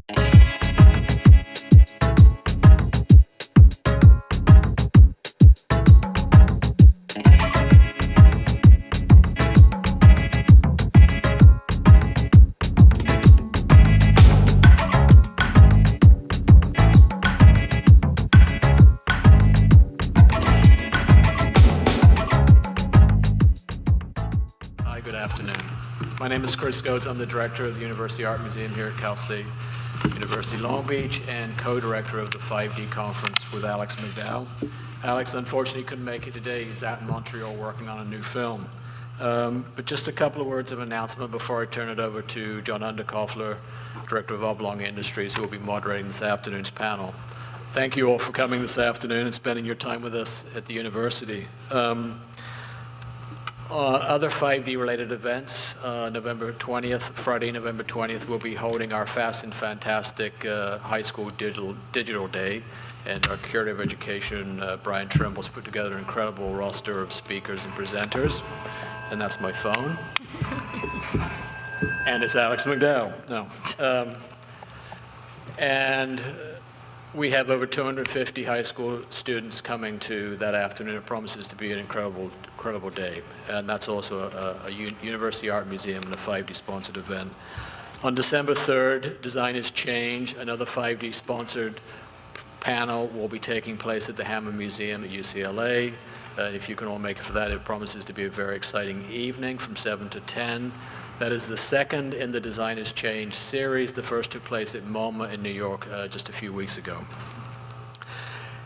My name is Chris Goetz. I'm the director of the University Art Museum here at Cal State University Long Beach and co-director of the 5D conference with Alex McDowell. Alex unfortunately couldn't make it today. He's out in Montreal working on a new film. But just a couple of words of announcement before I turn it over to John Underkoffler, director of Oblong Industries, who will be moderating this afternoon's panel. Thank you all for coming this afternoon and spending your time with us at the university. Other 5D related events, November 20th, Friday, November 20th, we'll be holding our Fast and Fantastic High School Digital Day, and our Curator of Education, Brian Trimble's put together an incredible roster of speakers and presenters, and that's my phone. And it's Alex McDowell. No. And we have over 250 high school students coming to that afternoon. It promises to be an incredible day. And that's also a University Art Museum and a 5D sponsored event. On December 3rd, Design is Change, another 5D sponsored panel will be taking place at the Hammond Museum at UCLA. If you can all make it for that, it promises to be a very exciting evening from 7 to 10. That is the second in the Design is Change series. The first took place at MoMA in New York just a few weeks ago.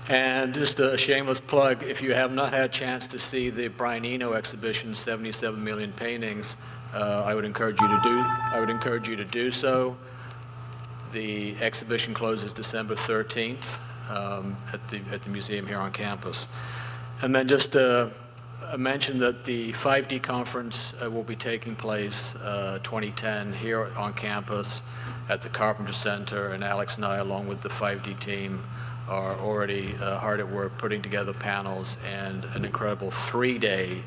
And just a shameless plug, if you have not had a chance to see the Brian Eno exhibition, 77 Million Paintings, I would encourage you to do so. The exhibition closes December 13th at the museum here on campus. And then just I mentioned that the 5D conference will be taking place 2010 here on campus at the Carpenter Center, and Alex and I, along with the 5D team, are already hard at work putting together panels and an incredible 3-day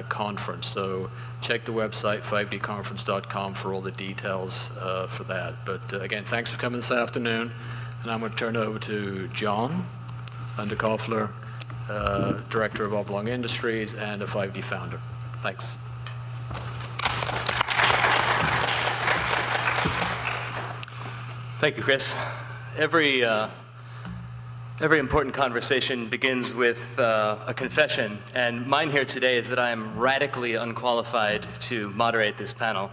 conference. So check the website, 5dconference.com, for all the details for that. But again, thanks for coming this afternoon, and I'm going to turn it over to John Underkoffler, director of Oblong Industries and a 5D founder. Thanks. Thank you, Chris. Every important conversation begins with a confession, and mine here today is that I am radically unqualified to moderate this panel.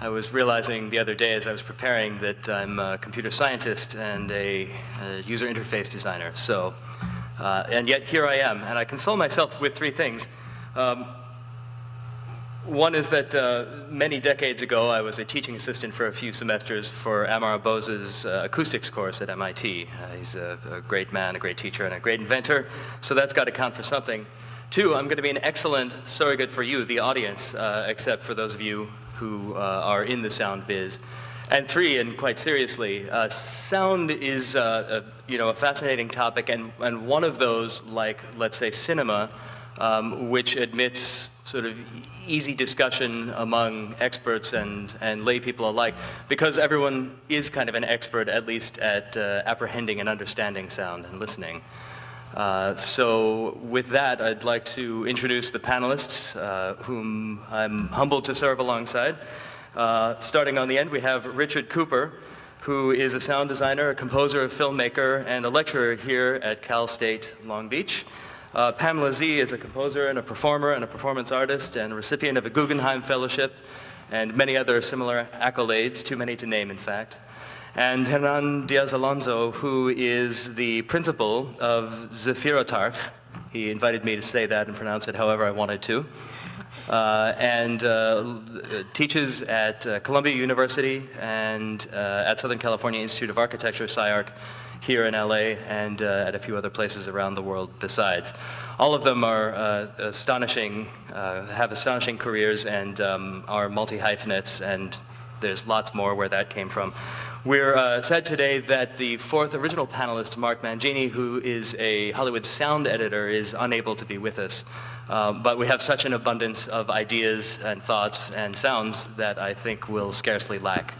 I was realizing the other day as I was preparing that I'm a computer scientist and a user interface designer. So. And yet here I am, and I console myself with three things. One is that many decades ago I was a teaching assistant for a few semesters for Amar Bose's acoustics course at MIT. He's a great man, a great teacher, and a great inventor, so that's got to count for something. Two, I'm going to be an excellent surrogate for you, the audience, except for those of you who are in the sound biz. And three, and quite seriously, sound is a fascinating topic, and one of those, like, let's say, cinema, which admits sort of easy discussion among experts and lay people alike, because everyone is kind of an expert, at least at apprehending and understanding sound and listening. So with that, I'd like to introduce the panelists, whom I'm humbled to serve alongside. Starting on the end, we have Richard Cooper, who is a sound designer, a composer, a filmmaker, and a lecturer here at Cal State Long Beach. Pamela Z is a composer and a performer and a performance artist and a recipient of a Guggenheim Fellowship and many other similar accolades, too many to name, in fact. And Hernan Diaz-Alonso, who is the principal of Zephyrotarch. He invited me to say that and pronounce it however I wanted to. And teaches at Columbia University and at Southern California Institute of Architecture, SCI-Arc, here in LA, and at a few other places around the world besides. All of them are astonishing, have astonishing careers, and are multi-hyphenates, and there's lots more where that came from. We're sad today that the fourth original panelist, Mark Mangini, who is a Hollywood sound editor, is unable to be with us. But we have such an abundance of ideas and thoughts and sounds that I think will scarcely lack.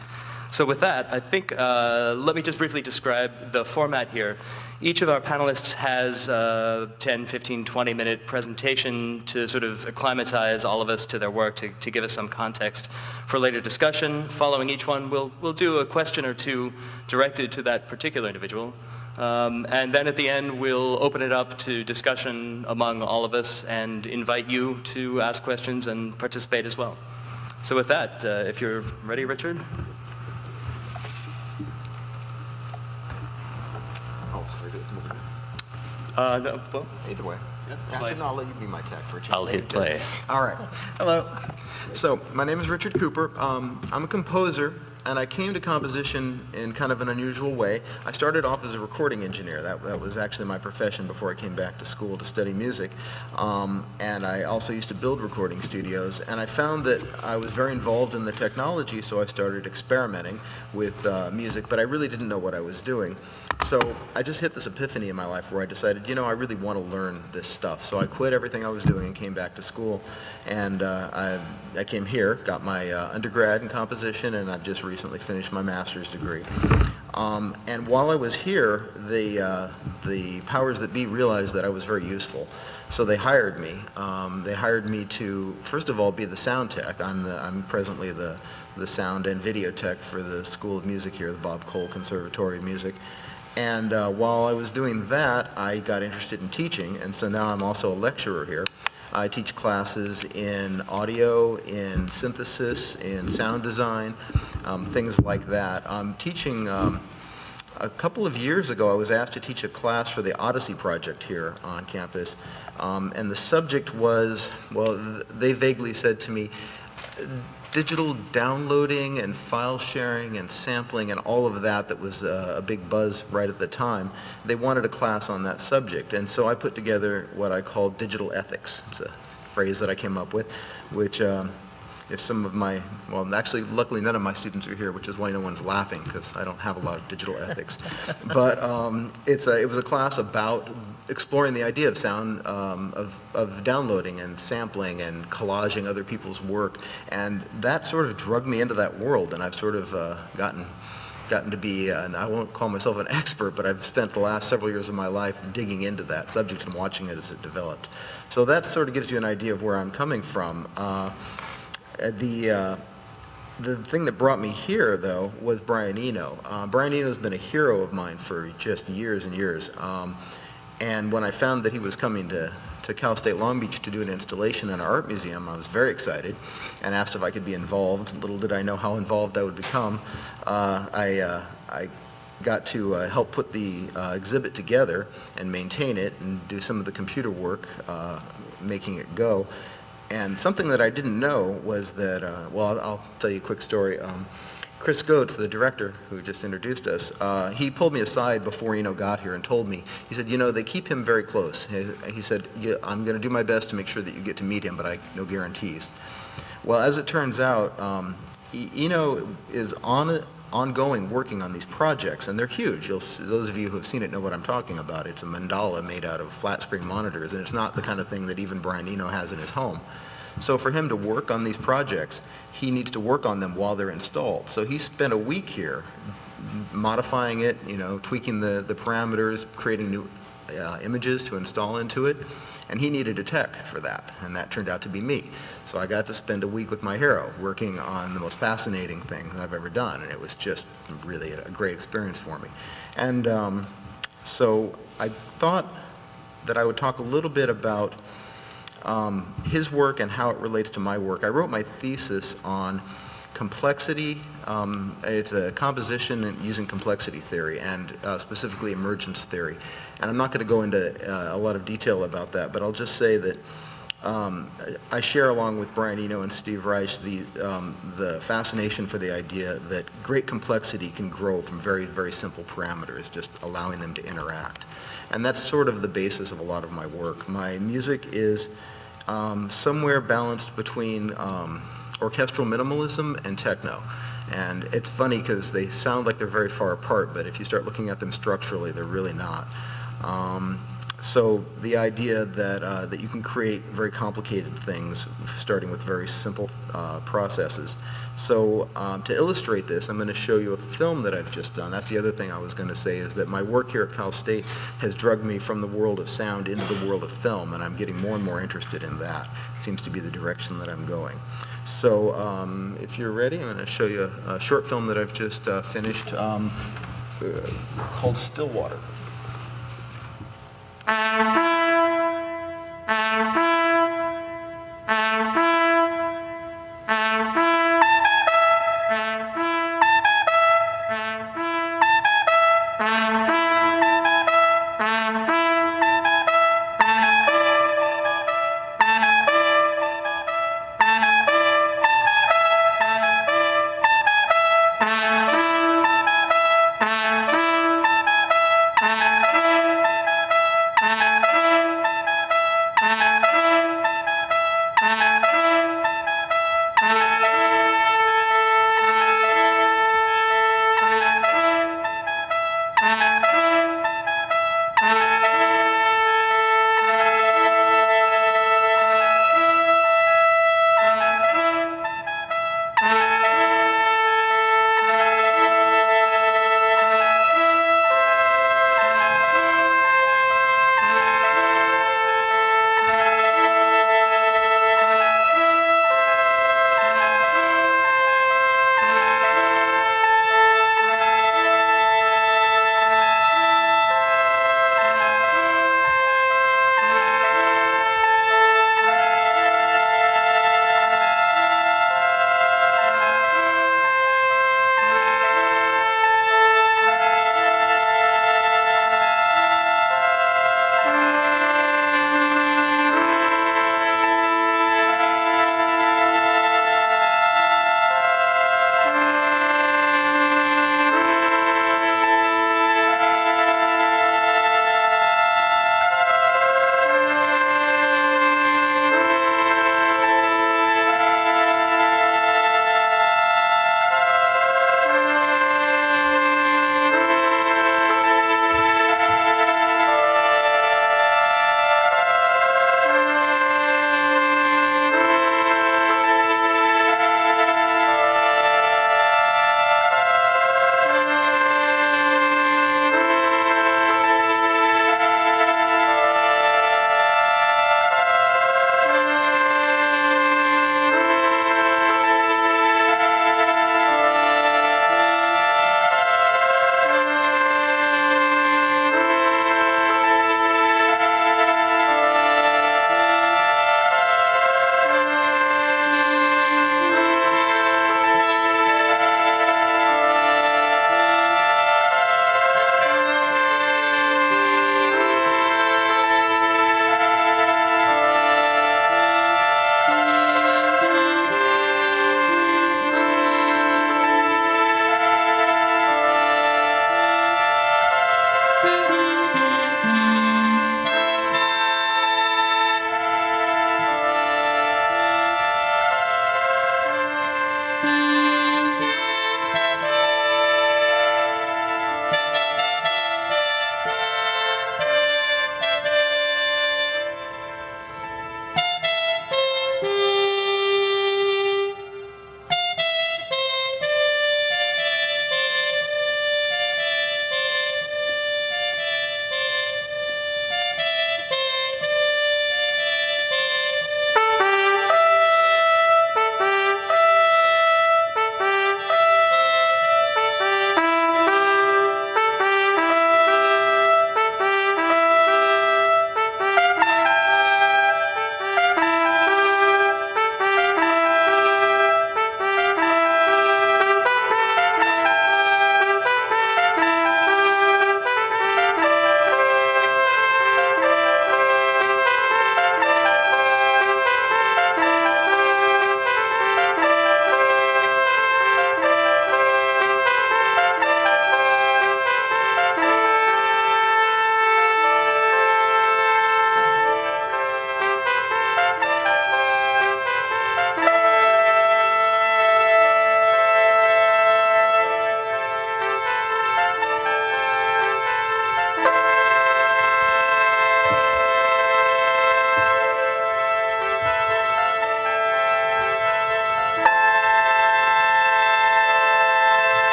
So with that, I think, let me just briefly describe the format here. Each of our panelists has a 10, 15, 20-minute presentation to sort of acclimatize all of us to their work, to give us some context for later discussion. Following each one, we'll do a question or two directed to that particular individual. And then at the end, we'll open it up to discussion among all of us and invite you to ask questions and participate as well. So with that, if you're ready, Richard. No, well, Either way. yeah, Actually, no, I'll let you be my tech for a change. I'll hit play. All right. Hello. So, my name is Richard Cooper. I'm a composer, and I came to composition in kind of an unusual way. I started off as a recording engineer. That was actually my profession before I came back to school to study music. And I also used to build recording studios, and I found that I was very involved in the technology, so I started experimenting with music, but I really didn't know what I was doing. So I just hit this epiphany in my life where I decided, you know, I really want to learn this stuff. So I quit everything I was doing and came back to school. And I came here, got my undergrad in composition, and I've just recently finished my master's degree. And while I was here, the powers that be realized that I was very useful. So they hired me. They hired me to, first of all, be the sound tech. I'm presently the sound and video tech for the School of Music here, the Bob Cole Conservatory of Music. And while I was doing that, I got interested in teaching, and so now I'm also a lecturer here. I teach classes in audio, in synthesis, in sound design, things like that. I'm teaching, a couple of years ago, I was asked to teach a class for the Odyssey project here on campus, and the subject was, well, they vaguely said to me, digital downloading and file sharing and sampling and all of that was a big buzz right at the time. They wanted a class on that subject, and so I put together what I call digital ethics. It's a phrase that I came up with, which if some of my, well, actually, luckily none of my students are here, which is why no one's laughing, because I don't have a lot of digital ethics. But it was a class about exploring the idea of sound, of downloading and sampling and collaging other people's work, and that sort of drugged me into that world, and I've sort of gotten to be, and I won't call myself an expert, but I've spent the last several years of my life digging into that subject and watching it as it developed. So that sort of gives you an idea of where I'm coming from. The thing that brought me here, though, was Brian Eno. Brian Eno's been a hero of mine for just years and years. And when I found that he was coming to Cal State Long Beach to do an installation in our art museum, I was very excited and asked if I could be involved. Little did I know how involved I would become. I got to help put the exhibit together and maintain it and do some of the computer work, making it go. And something that I didn't know was that, well, I'll tell you a quick story. Chris Goetz, the director who just introduced us, he pulled me aside before Eno got here and told me, he said, you know, they keep him very close. He said, yeah, I'm going to do my best to make sure that you get to meet him, but no guarantees. Well, as it turns out, Eno is ongoing working on these projects, and they're huge. Those of you who have seen it know what I'm talking about. It's a mandala made out of flat screen monitors, and it's not the kind of thing that even Brian Eno has in his home. So for him to work on these projects, he needs to work on them while they're installed. So he spent a week here modifying it, you know, tweaking the parameters, creating new images to install into it, and he needed a tech for that, and that turned out to be me. So I got to spend a week with my hero working on the most fascinating thing I've ever done, and it was just really a great experience for me. And so I thought that I would talk a little bit about his work and how it relates to my work. I wrote my thesis on complexity. It's a composition using complexity theory and specifically emergence theory. And I'm not going to go into a lot of detail about that, but I'll just say that I share, along with Brian Eno and Steve Reich, the fascination for the idea that great complexity can grow from very, very simple parameters, just allowing them to interact. And that's sort of the basis of a lot of my work. My music is somewhere balanced between orchestral minimalism and techno. And it's funny because they sound like they're very far apart, but if you start looking at them structurally, they're really not. So the idea that you can create very complicated things, starting with very simple processes. So to illustrate this, I'm going to show you a film that I've just done. That's the other thing I was going to say, is that my work here at Cal State has drugged me from the world of sound into the world of film, and I'm getting more and more interested in that. It seems to be the direction that I'm going. So if you're ready, I'm going to show you a short film that I've just finished called Stillwater.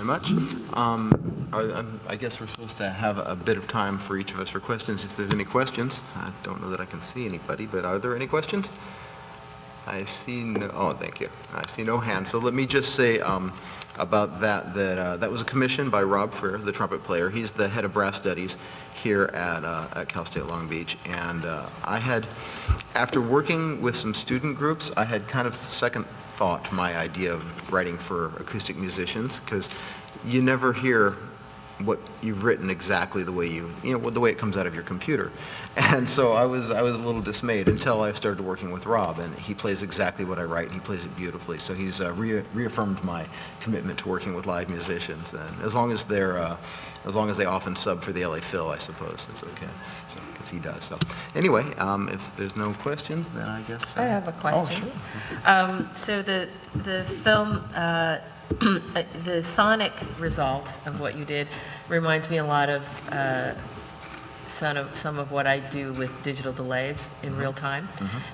much. I guess we're supposed to have a bit of time for each of us for questions, if there's any questions. I don't know that I can see anybody, but are there any questions? I see no, oh, thank you. I see no hands. So let me just say about that was a commission by Rob Freer, the trumpet player. He's the head of brass studies here at Cal State Long Beach. And I had, after working with some student groups, I had kind of second thought my idea of writing for acoustic musicians, because you never hear what you've written exactly the way the way it comes out of your computer. And so I was a little dismayed until I started working with Rob, and he plays exactly what I write, and he plays it beautifully. So he's reaffirmed my commitment to working with live musicians, and as long as they often sub for the LA Phil, I suppose it's okay. So, because he does. So anyway, if there's no questions, then I guess I have a question. Oh, sure. So the film, the sonic result of what you did reminds me a lot of some of what I do with digital delays in real time.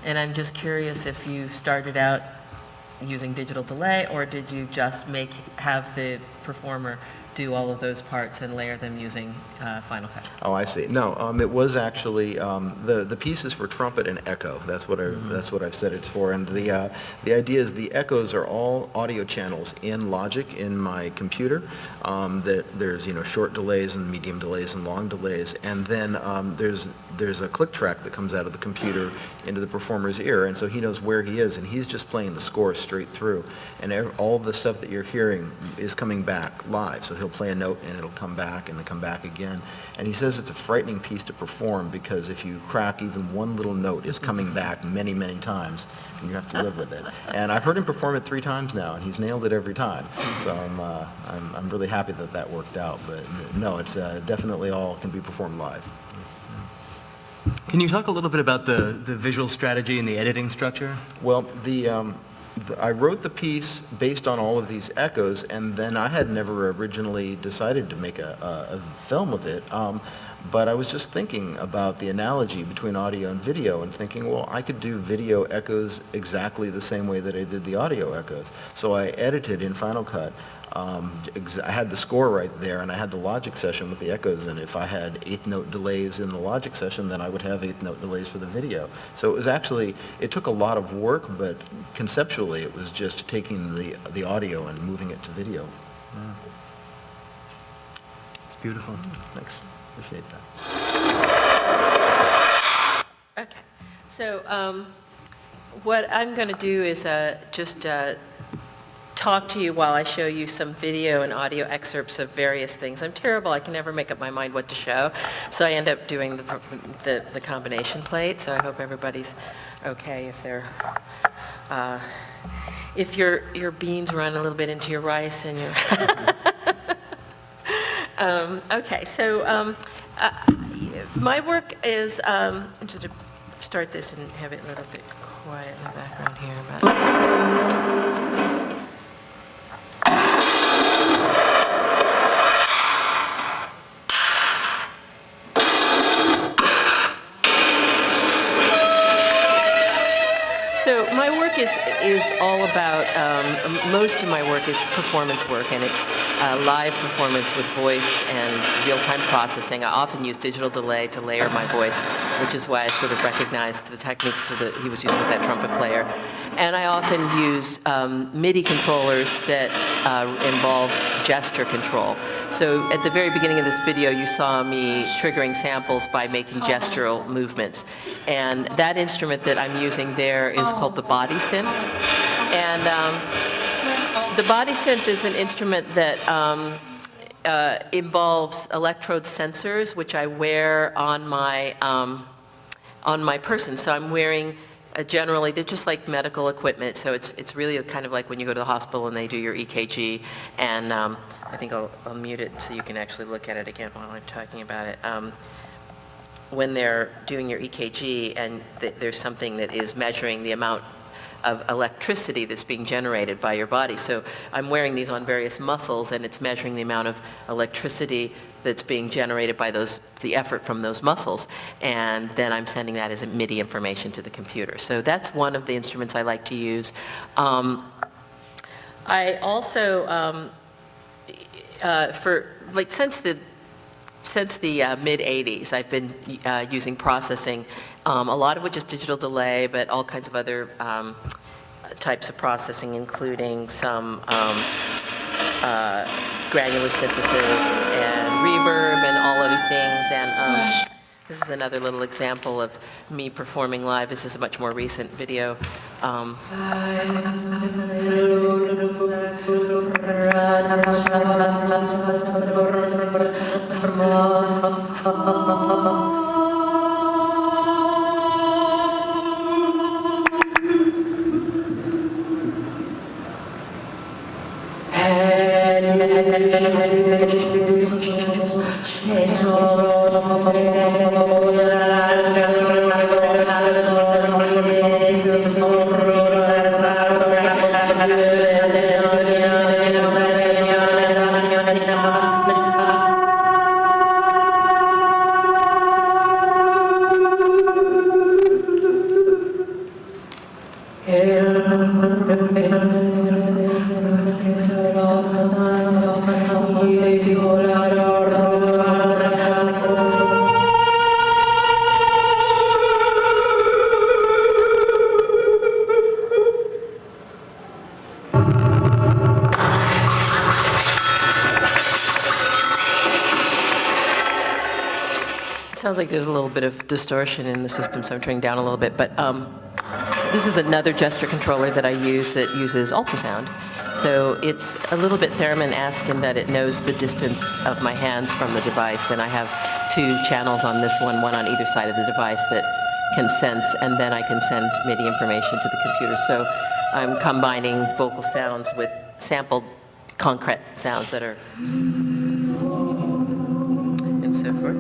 And I'm just curious if you started out using digital delay, or did you just have the performer do all of those parts and layer them using Final Cut? Oh, I see. No, it was actually the piece is for trumpet and echo. That's what I've said it's for. And the idea is the echoes are all audio channels in Logic in my computer. That there's short delays and medium delays and long delays, and then there's a click track that comes out of the computer into the performer's ear, and so he knows where he is, and he's just playing the score straight through, and all the stuff that you're hearing is coming back live. So he'll play a note and it'll come back and it'll come back again. And he says it's a frightening piece to perform, because if you crack even one little note, it's coming back many, many times, and you have to live with it. And I've heard him perform it 3 times now, and he's nailed it every time. So I'm really happy that worked out. But no, it's definitely all can be performed live. Can you talk a little bit about the visual strategy and the editing structure? Well, I wrote the piece based on all of these echoes, and then I had never originally decided to make a film of it. But I was just thinking about the analogy between audio and video, and thinking, well, I could do video echoes exactly the same way that I did the audio echoes. So I edited in Final Cut. I had the score right there, and I had the Logic session with the echoes, and if I had 8th note delays in the Logic session, then I would have 8th note delays for the video. So it was actually, it took a lot of work, but conceptually it was just taking the audio and moving it to video. Wow. It's beautiful. Thanks. Appreciate that. Okay. So what I'm going to do is just talk to you while I show you some video and audio excerpts of various things. I'm terrible. I can never make up my mind what to show, so I end up doing the combination plate. So I hope everybody's okay if your beans run a little bit into your rice and your okay. So my work is just to start this and have it a little bit quiet in the background here. So my work is all about, most of my work is performance work, and it's live performance with voice and real-time processing. I often use digital delay to layer my voice, which is why I sort of recognized the techniques that he was using with that trumpet player. And I often use MIDI controllers that involve gesture control. So at the very beginning of this video, you saw me triggering samples by making gestural movements. And that instrument that I'm using there is called the body synth. And the body synth is an instrument that involves electrode sensors, which I wear on my person. So I'm wearing generally, they're just like medical equipment, so it's really kind of like when you go to the hospital and they do your EKG, and I think I'll mute it so you can actually look at it again while I'm talking about it. When they're doing your EKG and there's something that is measuring the amount of electricity that's being generated by your body. So I'm wearing these on various muscles, and it's measuring the amount of electricity that's being generated by the effort from those muscles, and then I'm sending that as MIDI information to the computer. So that's one of the instruments I like to use. I also, since the mid-'80s, I've been using processing, a lot of which is digital delay, but all kinds of other types of processing, including some granular synthesis and reverb and all other things. And this is another little example of me performing live. This is a much more recent video. Sounds like there's a little bit of distortion in the system, so I'm turning down a little bit. But this is another gesture controller that I use that uses ultrasound. So it's a little bit theremin-esque in that it knows the distance of my hands from the device, and I have 2 channels on this one on either side of the device that can sense, and then I can send MIDI information to the computer. So I'm combining vocal sounds with sampled concrete sounds that are and so forth.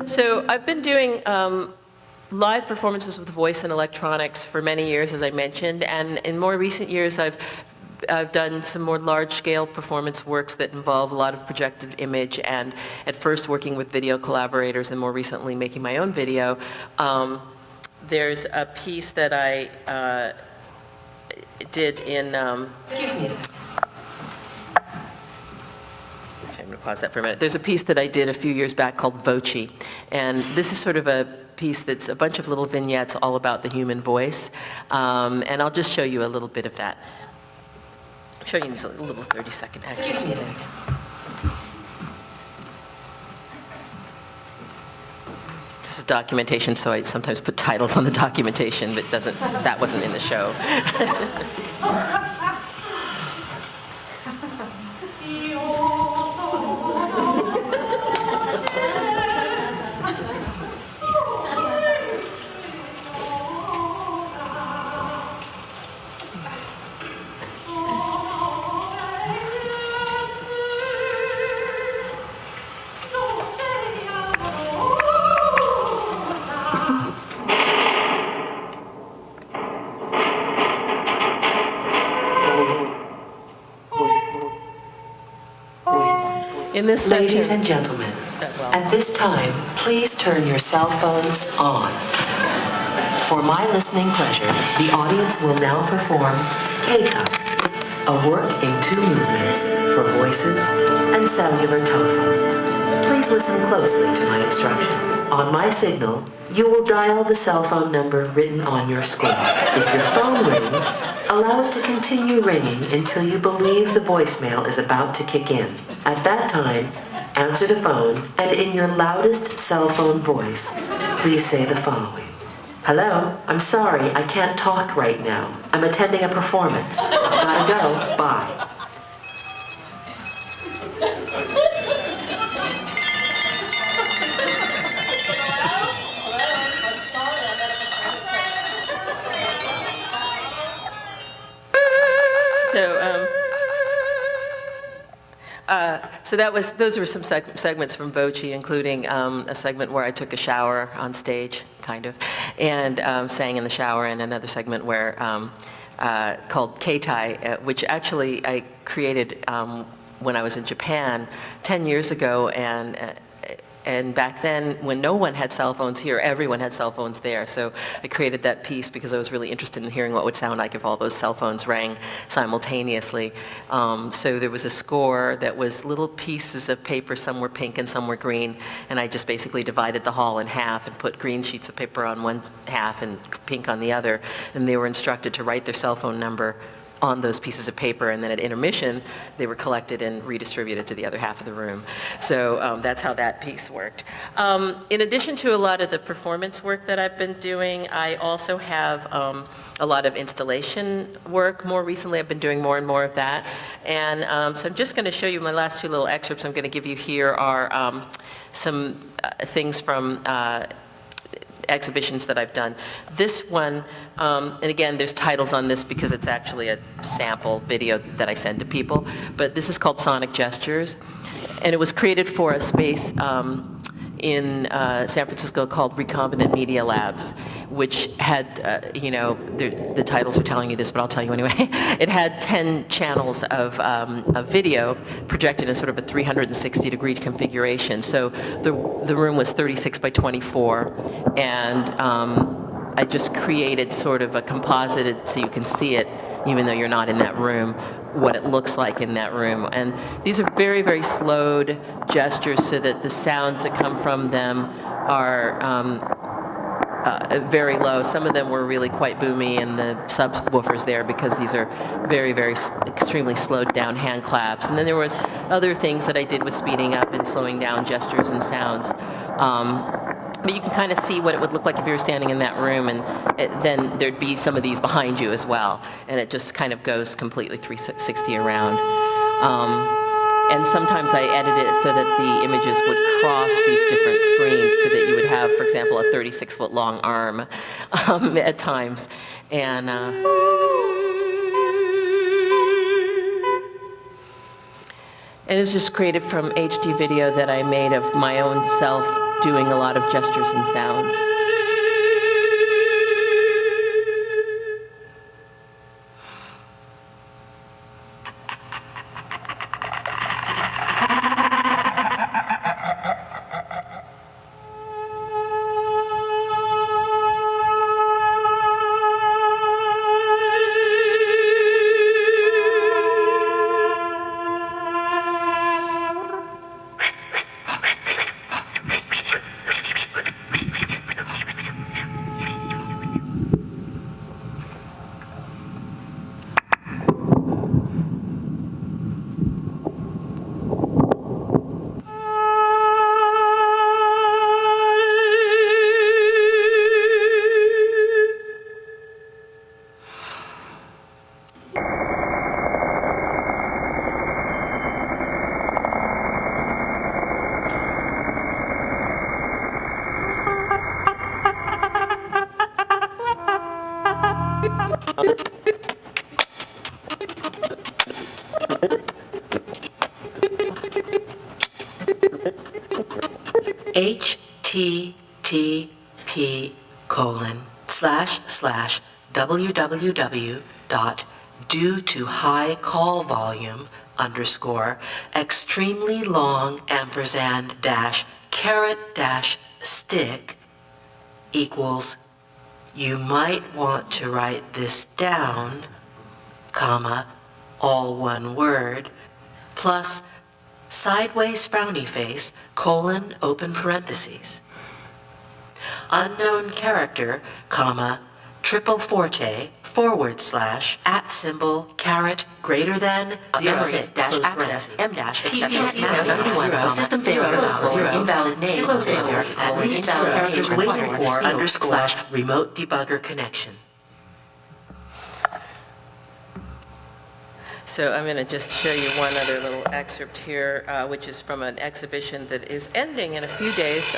So I've been doing live performances with voice and electronics for many years, as I mentioned, and in more recent years I've done some more large-scale performance works that involve a lot of projected image, and at first working with video collaborators and more recently making my own video. There's a piece that I did in, excuse me. I'm going to pause that for a minute. There's a piece that I did a few years back called Voci, and this is sort of a piece that's a bunch of little vignettes all about the human voice, and I'll just show you a little bit of that. I'm showing you this little 30-second action. Excuse me a second. This is documentation, so I sometimes put titles on the documentation, but that wasn't in the show. In this section, ladies and gentlemen, at this time, please turn your cell phones on. For my listening pleasure, the audience will now perform K-Type, a work in 2 movements for voices and cellular telephones. Please listen closely to my instructions. On my signal, you will dial the cell phone number written on your screen. If your phone rings, allow it to continue ringing until you believe the voicemail is about to kick in. At that time, answer the phone, and in your loudest cell phone voice, please say the following. Hello, I'm sorry, I can't talk right now. I'm attending a performance. Gotta go, bye. So those were some segments from Voci, including a segment where I took a shower on stage, kind of, and sang in the shower, and another segment where called Keitai, which actually I created when I was in Japan 10 years ago, and And back then, when no one had cell phones here, everyone had cell phones there. So I created that piece because I was really interested in hearing what would sound like if all those cell phones rang simultaneously. So there was a score that was little pieces of paper, some were pink and some were green, and I just basically divided the hall in half and put green sheets of paper on one half and pink on the other, and they were instructed to write their cell phone number on those pieces of paper, and then at intermission, they were collected and redistributed to the other half of the room. So that's how that piece worked. In addition to a lot of the performance work that I've been doing, I also have a lot of installation work. More recently, I've been doing more and more of that. And so I'm just going to show you my last two little excerpts I'm going to give you here are some things from exhibitions that I've done. This one, and again, there's titles on this because it's actually a sample video that I send to people, but this is called Sonic Gestures, and it was created for a space in San Francisco called Recombinant Media Labs, which had, you know, the titles are telling you this, but I'll tell you anyway. It had 10 channels of video projected in sort of a 360-degree configuration. So the room was 36 by 24, and I just created sort of a composited, so you can see it, even though you're not in that room, what it looks like in that room. And these are very, very slowed gestures so that the sounds that come from them are very low. Some of them were really quite boomy in the subwoofers there because these are very, very extremely slowed down hand claps. And then there was other things that I did with speeding up and slowing down gestures and sounds. But you can kind of see what it would look like if you were standing in that room, and then there'd be some of these behind you as well. And it just kind of goes completely 360 around. And sometimes I edit it so that the images would cross these different screens so that you would have, for example, a 36-foot long arm at times. And it's just created from HD video that I made of my own self doing a lot of gestures and sounds. http://www.due-to-high-call-volume_extremely long &-stick equals, you might want to write this down, comma, all one word, plus sideways frowny face, colon, open parentheses. Unknown character, comma, triple forte, / @ caret greater than memory dash access m dash PPC system failure invalid name failure at least character waiting for _ remote debugger connection. So I'm going to just show you one other little excerpt here, which is from an exhibition that is ending in a few days.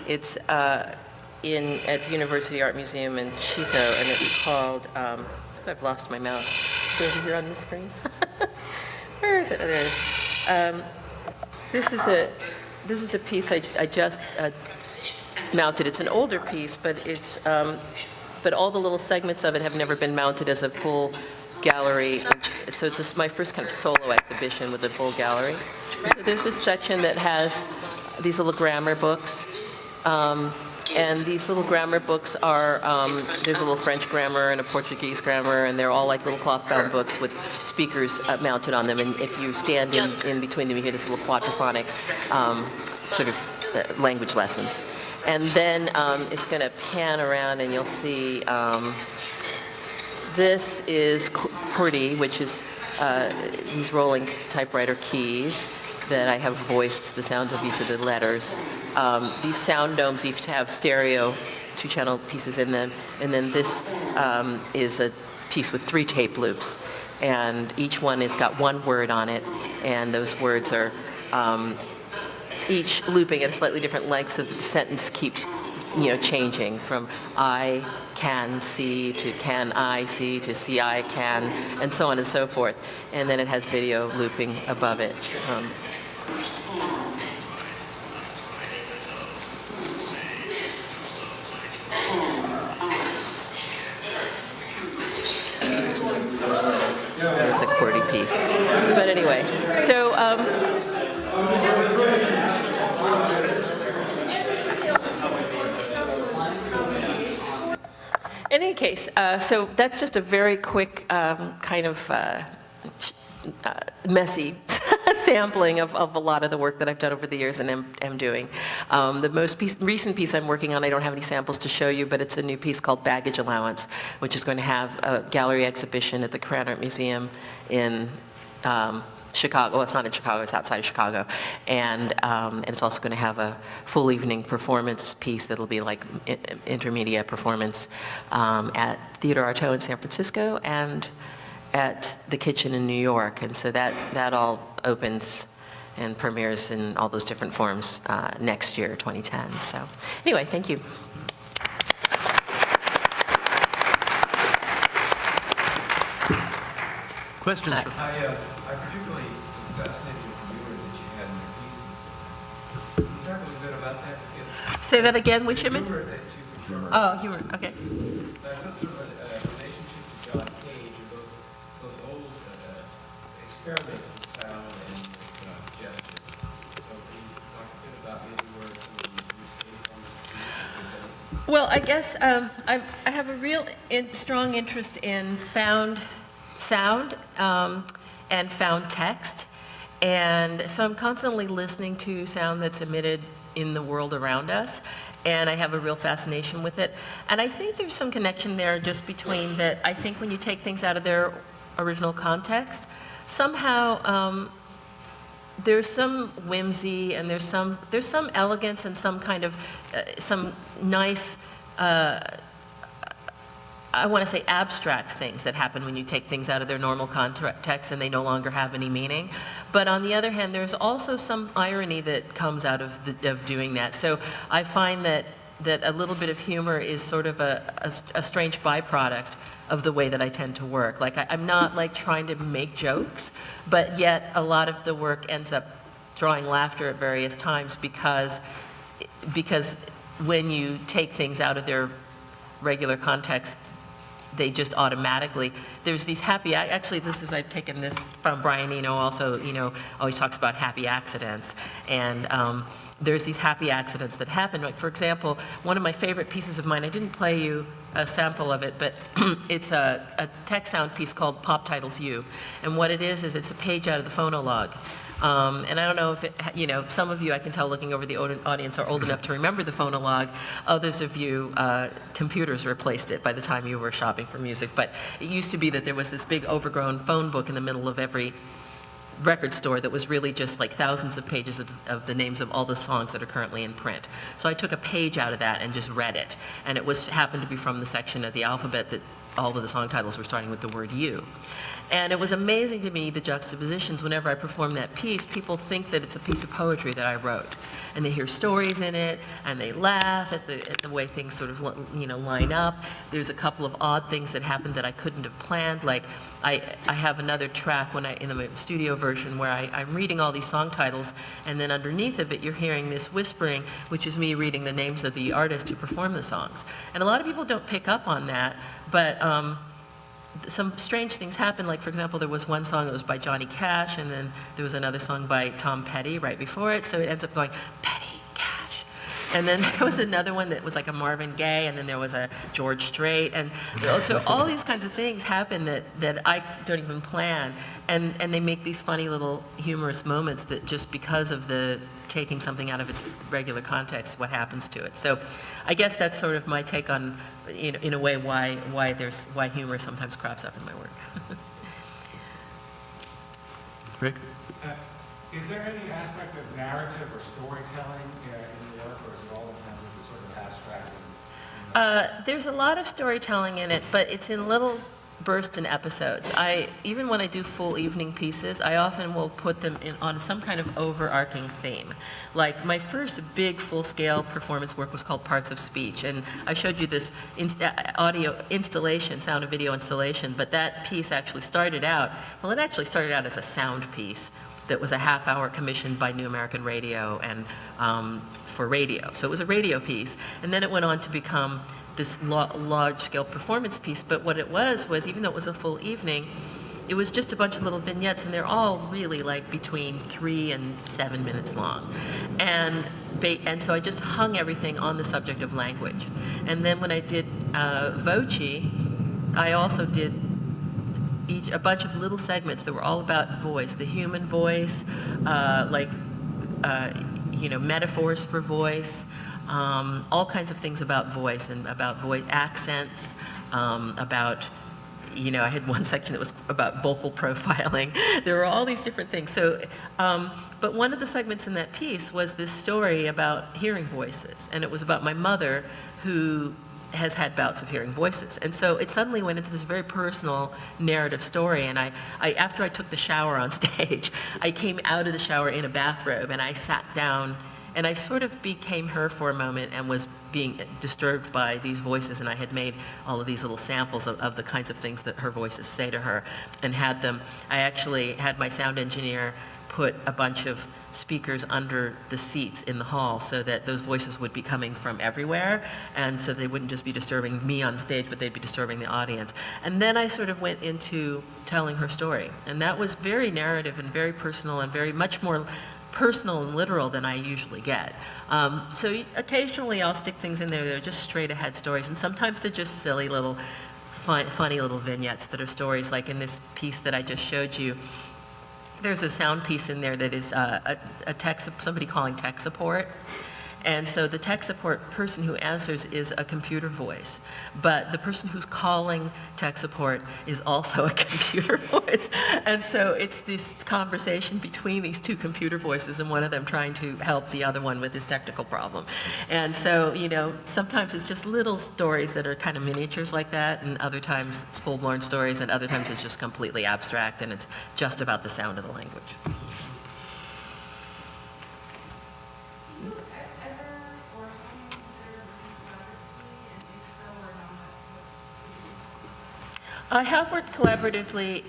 It's at the University Art Museum in Chico, and it's called, I've lost my mouse. Is it over here on the screen? Where is it? Oh, there it is. This is a piece I just mounted. It's an older piece, but it's but all the little segments of it have never been mounted as a full gallery. So it's just my first kind of solo exhibition with a full gallery. So there's this section that has these little grammar books. And these little grammar books are, there's a little French grammar and a Portuguese grammar, and they're all like little cloth-bound books with speakers mounted on them. And if you stand in between them, you hear this little quadraphonic sort of language lessons. And then it's going to pan around, and you'll see this is QWERTY, which is these rolling typewriter keys that I have voiced the sounds of each of the letters. These sound domes each have stereo 2-channel pieces in them, and then this is a piece with 3 tape loops, and each one has got one word on it, and those words are each looping at a slightly different length, so that the sentence keeps, changing from I can see to can I see to see I can, and so on and so forth. And then it has video looping above it. There's a QWERTY piece. But anyway, so in any case, so that's just a very quick kind of messy sampling of a lot of the work that I've done over the years and am doing. The most recent piece I'm working on, I don't have any samples to show you, but it's a new piece called Baggage Allowance, which is going to have a gallery exhibition at the Crown Art Museum in Chicago. Well, it's not in Chicago, it's outside of Chicago. And it's also going to have a full evening performance piece that'll be like intermedia performance at Theater Artaud in San Francisco and at the Kitchen in New York. And so that all opens and premieres in all those different forms next year, 2010. So anyway, thank you. Questions? I particularly was fascinated with the humor that you had in your pieces. Can you talk a little bit about that? Because Say that again, which image? humor that you could Oh, humor, okay. I felt sort of a relationship to John Cage and those old experiments with sound and gesture. So can you talk a bit about maybe where some of these came from? Well, I guess I have a real strong interest in found sound and found text. And so I'm constantly listening to sound that's emitted in the world around us, and I have a real fascination with it. And I think there's some connection there just between that. I think when you take things out of their original context, somehow there's some whimsy and there's some elegance and some kind of some nice I want to say abstract things that happen when you take things out of their normal context and they no longer have any meaning. But on the other hand, there's also some irony that comes out of doing that. So I find that a little bit of humor is sort of a strange byproduct of the way that I tend to work. Like I'm not like trying to make jokes, but yet a lot of the work ends up drawing laughter at various times because when you take things out of their regular context, they just automatically, there's these actually I've taken this from Brian Eno also, always talks about happy accidents. And there's these happy accidents that happen. Like for example, one of my favorite pieces of mine, I didn't play you a sample of it, but it's a text sound piece called Pop Titles You. And what it is it's a page out of the phonologue. And I don't know if some of you, I can tell looking over the audience, are old enough to remember the phonologue. Others of you, computers replaced it by the time you were shopping for music. But it used to be that there was this big overgrown phone book in the middle of every record store that was really just like thousands of pages of the names of all the songs that are currently in print. So I took a page out of that and just read it. And it happened to be from the section of the alphabet that all of the song titles were starting with the word you. And it was amazing to me, the juxtapositions. Whenever I perform that piece, people think that it's a piece of poetry that I wrote. And they hear stories in it, and they laugh at the way things sort of line up. There's a couple of odd things that happened that I couldn't have planned. Like, I have another track in the studio version where I'm reading all these song titles, and then underneath of it, you're hearing this whispering, which is me reading the names of the artists who perform the songs. And a lot of people don't pick up on that, but some strange things happen. Like, for example, there was one song that was by Johnny Cash, and then there was another song by Tom Petty right before it, so it ends up going, Petty, And then there was another one that was like a Marvin Gaye, and then there was a George Strait, and so all these kinds of things happen that I don't even plan, and they make these funny little humorous moments that just because of the taking something out of its regular context, what happens to it. So I guess that's sort of my take on, in a way, why humor sometimes crops up in my work. Rick? Is there any aspect of narrative or storytelling in your work, or is it all in terms of the sort of abstract? There's a lot of storytelling in it, but it's in little bursts and episodes. Even when I do full evening pieces, I often will put them on some kind of overarching theme. Like my first big full-scale performance work was called Parts of Speech, and I showed you this audio installation, sound and video installation, but that piece actually started out, well, it actually started out as a sound piece that was a half-hour commissioned by New American Radio and for radio. So it was a radio piece, and then it went on to become this large-scale performance piece. But what it was even though it was a full evening, it was just a bunch of little vignettes, and they're all really like between 3 and 7 minutes long. And so I just hung everything on the subject of language. And then when I did Voci, I also did a bunch of little segments that were all about voice, the human voice, metaphors for voice, all kinds of things about voice and about voice accents, about, I had one section that was about vocal profiling. There were all these different things. So, but one of the segments in that piece was this story about hearing voices, and it was about my mother who has had bouts of hearing voices. And so it suddenly went into this very personal narrative story, and I after I took the shower on stage, I came out of the shower in a bathrobe, and I sat down, and I sort of became her for a moment and was being disturbed by these voices, and I had made all of these little samples of the kinds of things that her voices say to her, and had them. I actually had my sound engineer put a bunch of speakers under the seats in the hall so that those voices would be coming from everywhere, and so they wouldn't just be disturbing me on stage, but they'd be disturbing the audience. And then I sort of went into telling her story, and that was very narrative and very personal and very much more personal and literal than I usually get. So occasionally I'll stick things in there that are just straight ahead stories, and sometimes they're just silly little, funny little vignettes that are stories. Like in this piece that I just showed you, there's a sound piece in there that is somebody calling tech support. And so the tech support person who answers is a computer voice, but the person who's calling tech support is also a computer voice. And so it's this conversation between these two computer voices, and one of them trying to help the other one with his technical problem. And so, sometimes it's just little stories that are kind of miniatures like that, and other times it's full-blown stories, and other times it's just completely abstract, and it's just about the sound of the language. I have worked collaboratively.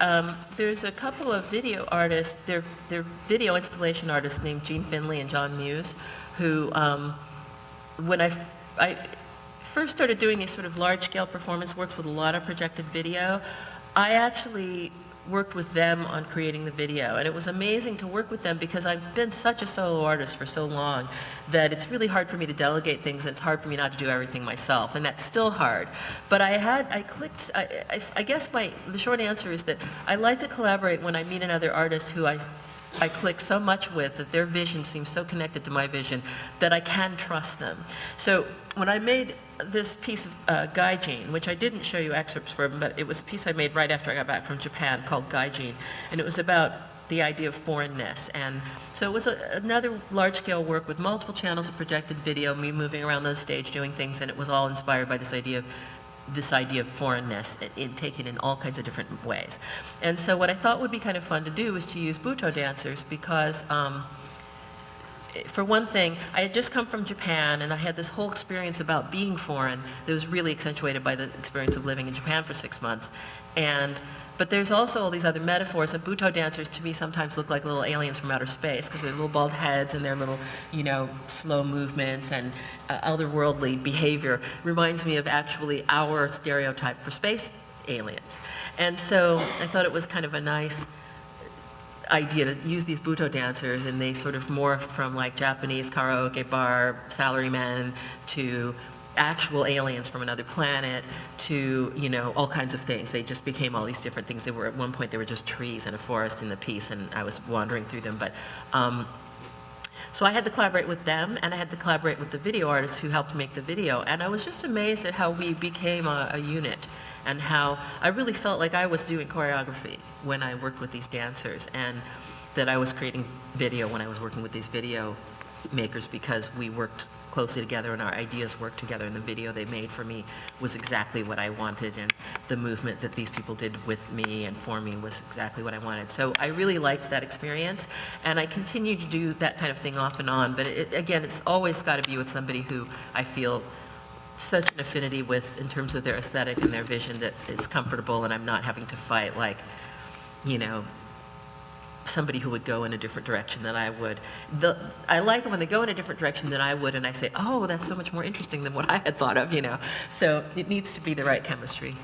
There's a couple of video artists, they're video installation artists named Gene Finley and John Muse, who, when I first started doing these sort of large-scale performance works with a lot of projected video, I actually worked with them on creating the video. And it was amazing to work with them because I've been such a solo artist for so long that it's really hard for me to delegate things, and it's hard for me not to do everything myself, and that's still hard. But I guess the short answer is that I like to collaborate when I meet another artist who I click so much with, that their vision seems so connected to my vision that I can trust them. So when I made this piece of Gaijin, which I didn't show you excerpts from, but it was a piece I made right after I got back from Japan called Gaijin, and it was about the idea of foreignness. And so it was another large-scale work with multiple channels of projected video, me moving around the stage doing things, and it was all inspired by this idea of foreignness, taken in all kinds of different ways. And so what I thought would be kind of fun to do is to use Butoh dancers, because for one thing, I had just come from Japan, and I had this whole experience about being foreign that was really accentuated by the experience of living in Japan for 6 months. But there's also all these other metaphors, and Butoh dancers to me sometimes look like little aliens from outer space, because they're little bald heads and their little, slow movements and otherworldly behavior reminds me of actually our stereotype for space aliens. And so I thought it was kind of a nice idea to use these Buto dancers, and they sort of morphed from like Japanese karaoke bar salarymen to actual aliens from another planet to, you know, all kinds of things. They just became all these different things. They were, at one point, they were just trees in a forest in the piece, and I was wandering through them. But so I had to collaborate with them, and I had to collaborate with the video artists who helped make the video. And I was just amazed at how we became a unit, and how I really felt like I was doing choreography when I worked with these dancers, and that I was creating video when I was working with these video makers, because we worked closely together and our ideas worked together, and the video they made for me was exactly what I wanted, and the movement that these people did with me and for me was exactly what I wanted. So I really liked that experience, and I continue to do that kind of thing off and on, but again, it's always got to be with somebody who I feel such an affinity with in terms of their aesthetic and their vision, that it's comfortable, and I'm not having to fight like, you know, somebody who would go in a different direction than I would. I like it when they go in a different direction than I would, and I say, oh, that's so much more interesting than what I had thought of, you know. So it needs to be the right chemistry.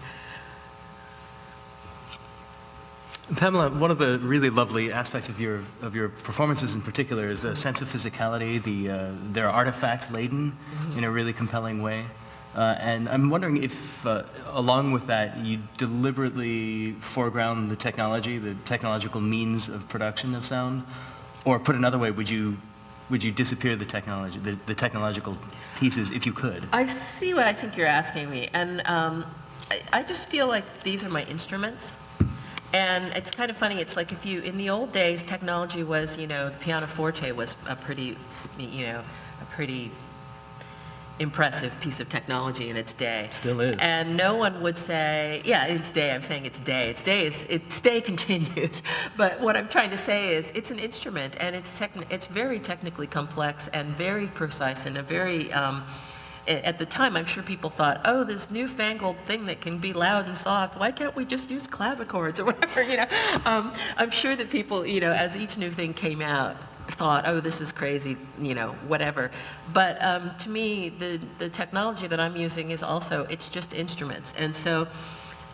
Pamela, one of the really lovely aspects of your performances in particular is a sense of physicality. They're artifact laden in a really compelling way. And I'm wondering if, along with that, you deliberately foreground the technology, the technological means of production of sound, or put another way, would you disappear the technology, the technological pieces, if you could? I see what I think you're asking me, and I just feel like these are my instruments. And it's kind of funny, it's like if you, in the old days, technology was, you know, the pianoforte was a pretty, you know, a pretty impressive piece of technology in its day. Still is. And no one would say, yeah, its day, I'm saying its day. Its day continues. But what I'm trying to say is it's an instrument, and it's very technically complex and very precise, and a very, at the time, I'm sure people thought, oh, this newfangled thing that can be loud and soft, why can't we just use clavichords or whatever, you know? I'm sure that people, you know, as each new thing came out, thought, oh, this is crazy, you know, whatever. But to me, the technology that I'm using is also, it's just instruments. And so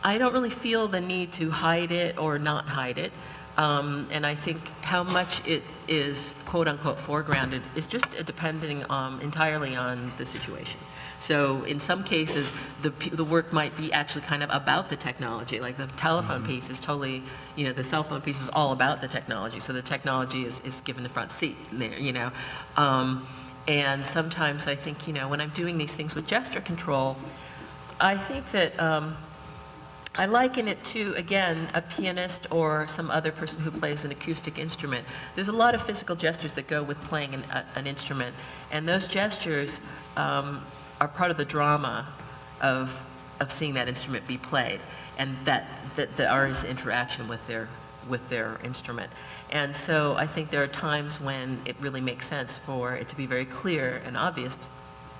I don't really feel the need to hide it or not hide it. And I think how much it is, quote unquote, foregrounded is just depending entirely on the situation. So in some cases, the work might be actually kind of about the technology. Like the telephone piece is totally, you know, the cell phone piece is all about the technology. So the technology is given the front seat there, you know. And sometimes I think, you know, when I'm doing these things with gesture control, I think that I liken it to, again, a pianist or some other person who plays an acoustic instrument. There's a lot of physical gestures that go with playing an instrument, and those gestures are part of the drama of seeing that instrument be played, and that the artist's interaction with their instrument. And so I think there are times when it really makes sense for it to be very clear and obvious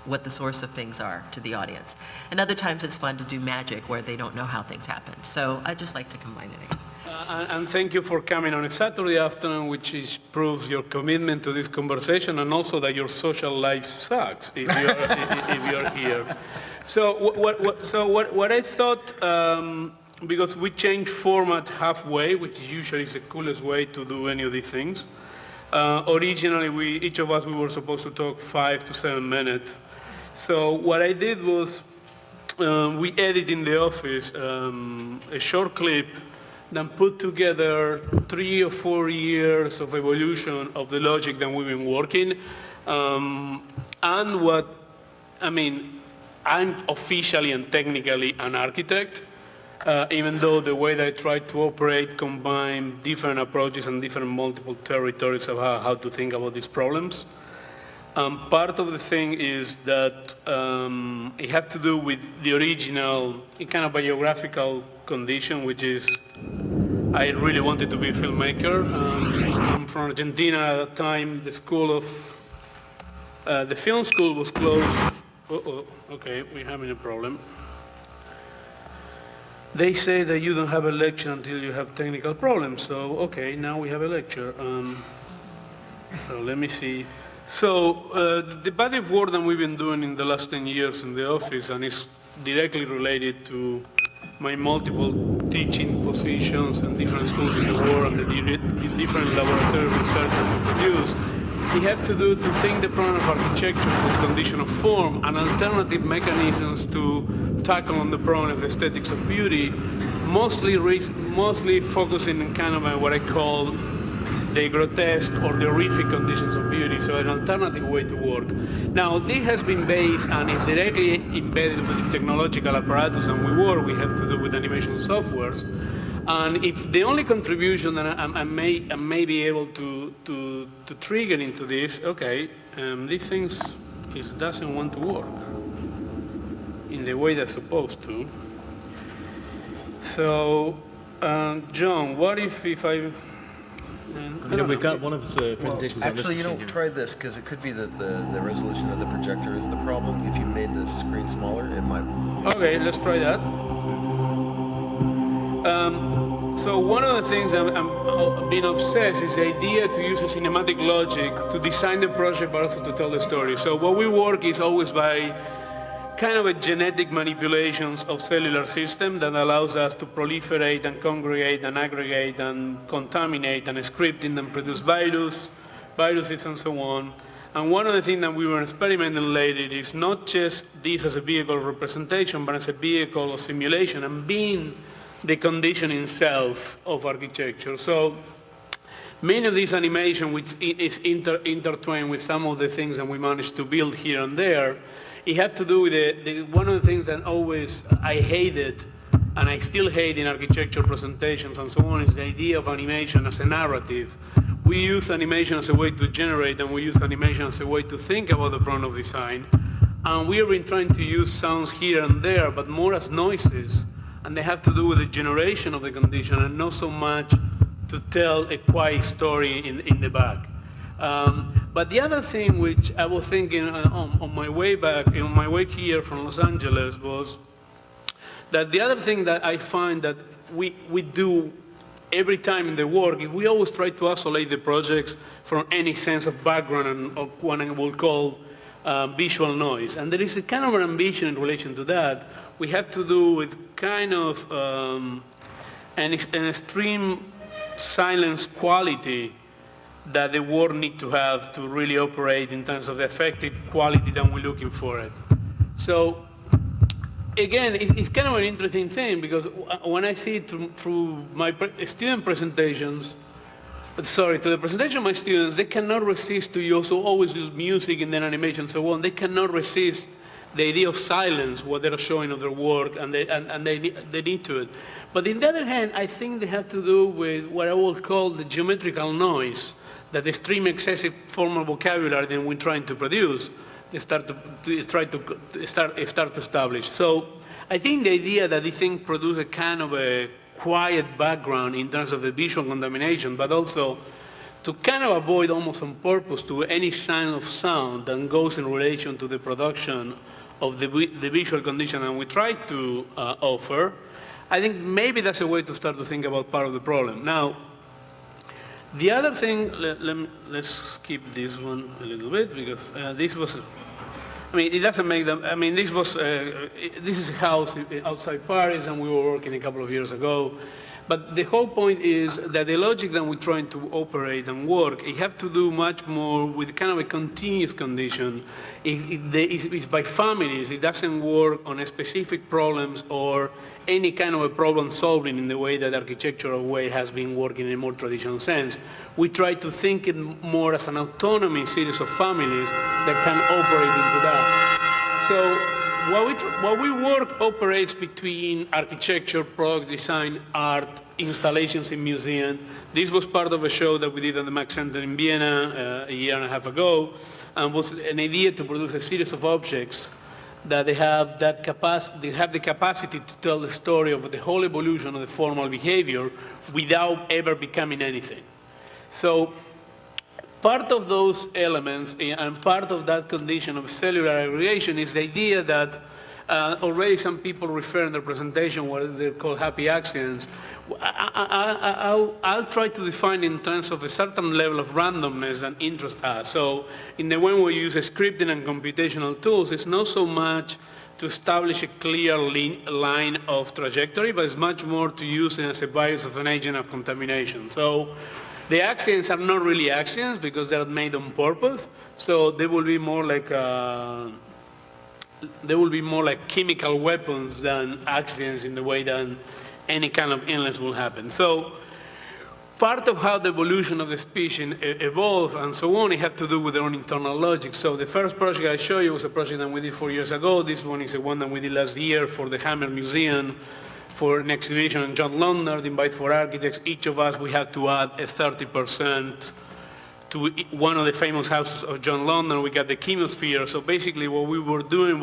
what the source of things are to the audience. And other times it's fun to do magic where they don't know how things happen. So I just like to combine it. And thank you for coming on a Saturday afternoon, which proves your commitment to this conversation, and also that your social life sucks if you're here. So what I thought, because we change format halfway, which usually is the coolest way to do any of these things. Originally, each of us, we were supposed to talk 5 to 7 minutes. So what I did was, we edited in the office a short clip, then put together 3 or 4 years of evolution of the logic that we've been working. And what, I mean, I'm officially and technically an architect, even though the way that I try to operate combine different approaches and different multiple territories of how to think about these problems. Part of the thing is that it has to do with the original kind of biographical condition, which is I really wanted to be a filmmaker. I'm from Argentina at the time. The school of the film school was closed. Okay, we're having a problem. They say that you don't have a lecture until you have technical problems. So okay, now we have a lecture. So let me see. So the body of work that we've been doing in the last 10 years in the office, and it's directly related to my multiple teaching positions in different schools in the world and the different laboratory research that we produce, we have to do to think the problem of architecture for the condition of form and alternative mechanisms to tackle on the problem of aesthetics of beauty, mostly focusing on kind of what I call the grotesque or the horrific conditions of beauty, so an alternative way to work. Now, this has been based and is directly embedded with the technological apparatus and we have to do with animation softwares. And if the only contribution that I may be able to trigger into this, okay, these things doesn't want to work in the way they're supposed to. So, John, what if I... we've got one of the presentations on this Actually, machine here. try this, because it could be that the resolution of the projector is the problem. If you made the screen smaller, it might... Okay, let's try that. So one of the things I've been obsessed is the idea to use a cinematic logic to design the project, but also to tell the story. So what we work is always by kind of a genetic manipulations of cellular system that allows us to proliferate and congregate and aggregate and contaminate and script in and produce viruses and so on. And one of the things that we were experimenting later is not just this as a vehicle of representation, but as a vehicle of simulation and being the condition itself of architecture. So many of these animation, which is intertwined with some of the things that we managed to build here and there, it had to do with one of the things that always I hated, and I still hate in architecture presentations and so on, is the idea of animation as a narrative. We use animation as a way to generate, and we use animation as a way to think about the problem of design. And we have been trying to use sounds here and there, but more as noises, and they have to do with the generation of the condition and not so much to tell a quiet story in the back. But the other thing which I was thinking on my way back, on my way here from Los Angeles, was that the other thing that I find that we do every time in the work, we always try to isolate the projects from any sense of background and of what I will call visual noise. And there is a kind of an ambition in relation to that. We have to do with kind of an extreme silence quality that the work needs to have to really operate in terms of the effective quality that we're looking for it. So again, it's kind of an interesting thing, because when I see it through my student presentations, to the presentation of my students, they cannot resist to also always use music and then animation and so on. They cannot resist the idea of silence, what they're showing of their work, and they need to it. But on the other hand, I think they have to do with what I will call the geometrical noise, that the extreme excessive formal vocabulary that we're trying to produce, they start to establish. So I think the idea that these things produce a kind of a quiet background in terms of the visual contamination, but also to kind of avoid almost on purpose to any sign of sound that goes in relation to the production of the visual condition that we try to offer, I think maybe that's a way to start to think about part of the problem. Now, the other thing, let's skip this one a little bit, because this was, I mean, it doesn't make them, I mean, this is a house outside Paris, and we were working a couple of years ago. But the whole point is that the logic that we're trying to operate and work, it have to do much more with kind of a continuous condition. It's by families. It doesn't work on a specific problems or any kind of a problem solving in the way that architectural way has been working in a more traditional sense. We try to think it more as an autonomous series of families that can operate into that. So what we work operates between architecture, product design, art, installations in museum. This was part of a show that we did at the Max Center in Vienna a year and a half ago, and was an idea to produce a series of objects that they have the capacity to tell the story of the whole evolution of the formal behavior without ever becoming anything. So part of those elements and part of that condition of cellular aggregation is the idea that already some people refer in their presentation what they're called happy accidents. I'll try to define in terms of a certain level of randomness and interest. So in the way we use scripting and computational tools, it's not so much to establish a clear line of trajectory, but it's much more to use it as a bias of an agent of contamination. So The accents are not really accents because they're made on purpose. So they will be more like chemical weapons than accidents in the way that any kind of illness will happen. So part of how the evolution of the species evolved and so on, it had to do with their own internal logic. So the first project I showed you was a project that we did 4 years ago. This one is the one that we did last year for the Hammer Museum for an exhibition on John London, invite 4 architects. Each of us, we had to add a 30% to one of the famous houses of John London. We got the chemosphere. So basically what we were doing,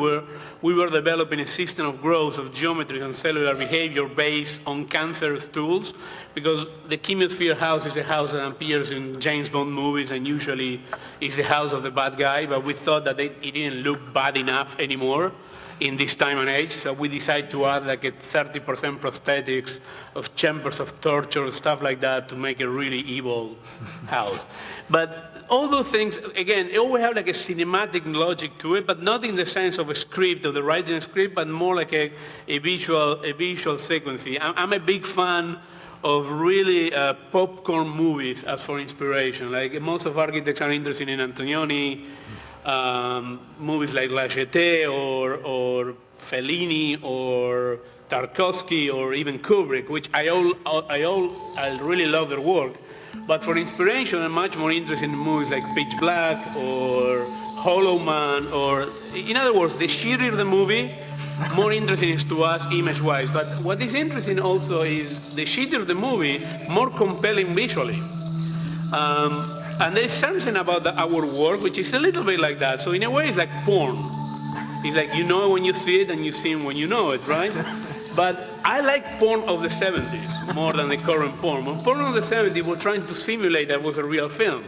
we were developing a system of growth of geometry and cellular behavior based on cancerous tools, because the chemosphere house is a house that appears in James Bond movies and usually is the house of the bad guy, but we thought that it didn't look bad enough anymore in this time and age, so we decided to add like a 30% prosthetics of chambers of torture, stuff like that, to make a really evil house. But all those things, again, it always have like a cinematic logic to it, but not in the sense of a script, of the writing script, but more like a visual sequence. I'm a big fan of really popcorn movies as for inspiration. Like most of architects are interested in Antonioni, movies like La Jetée or Fellini or Tarkovsky or even Kubrick, which I really love their work. But for inspiration, I'm much more interested in movies like Pitch Black or Hollow Man, or in other words, the shittier the movie, more interesting is to us image-wise. But what is interesting also is the shittier the movie, more compelling visually. And there's something about our work which is a little bit like that. So in a way, it's like porn. It's like you know it when you see it and you see it when you know it, right? But I like porn of the 70s more than the current porn. When porn of the 70s were trying to simulate that was a real film.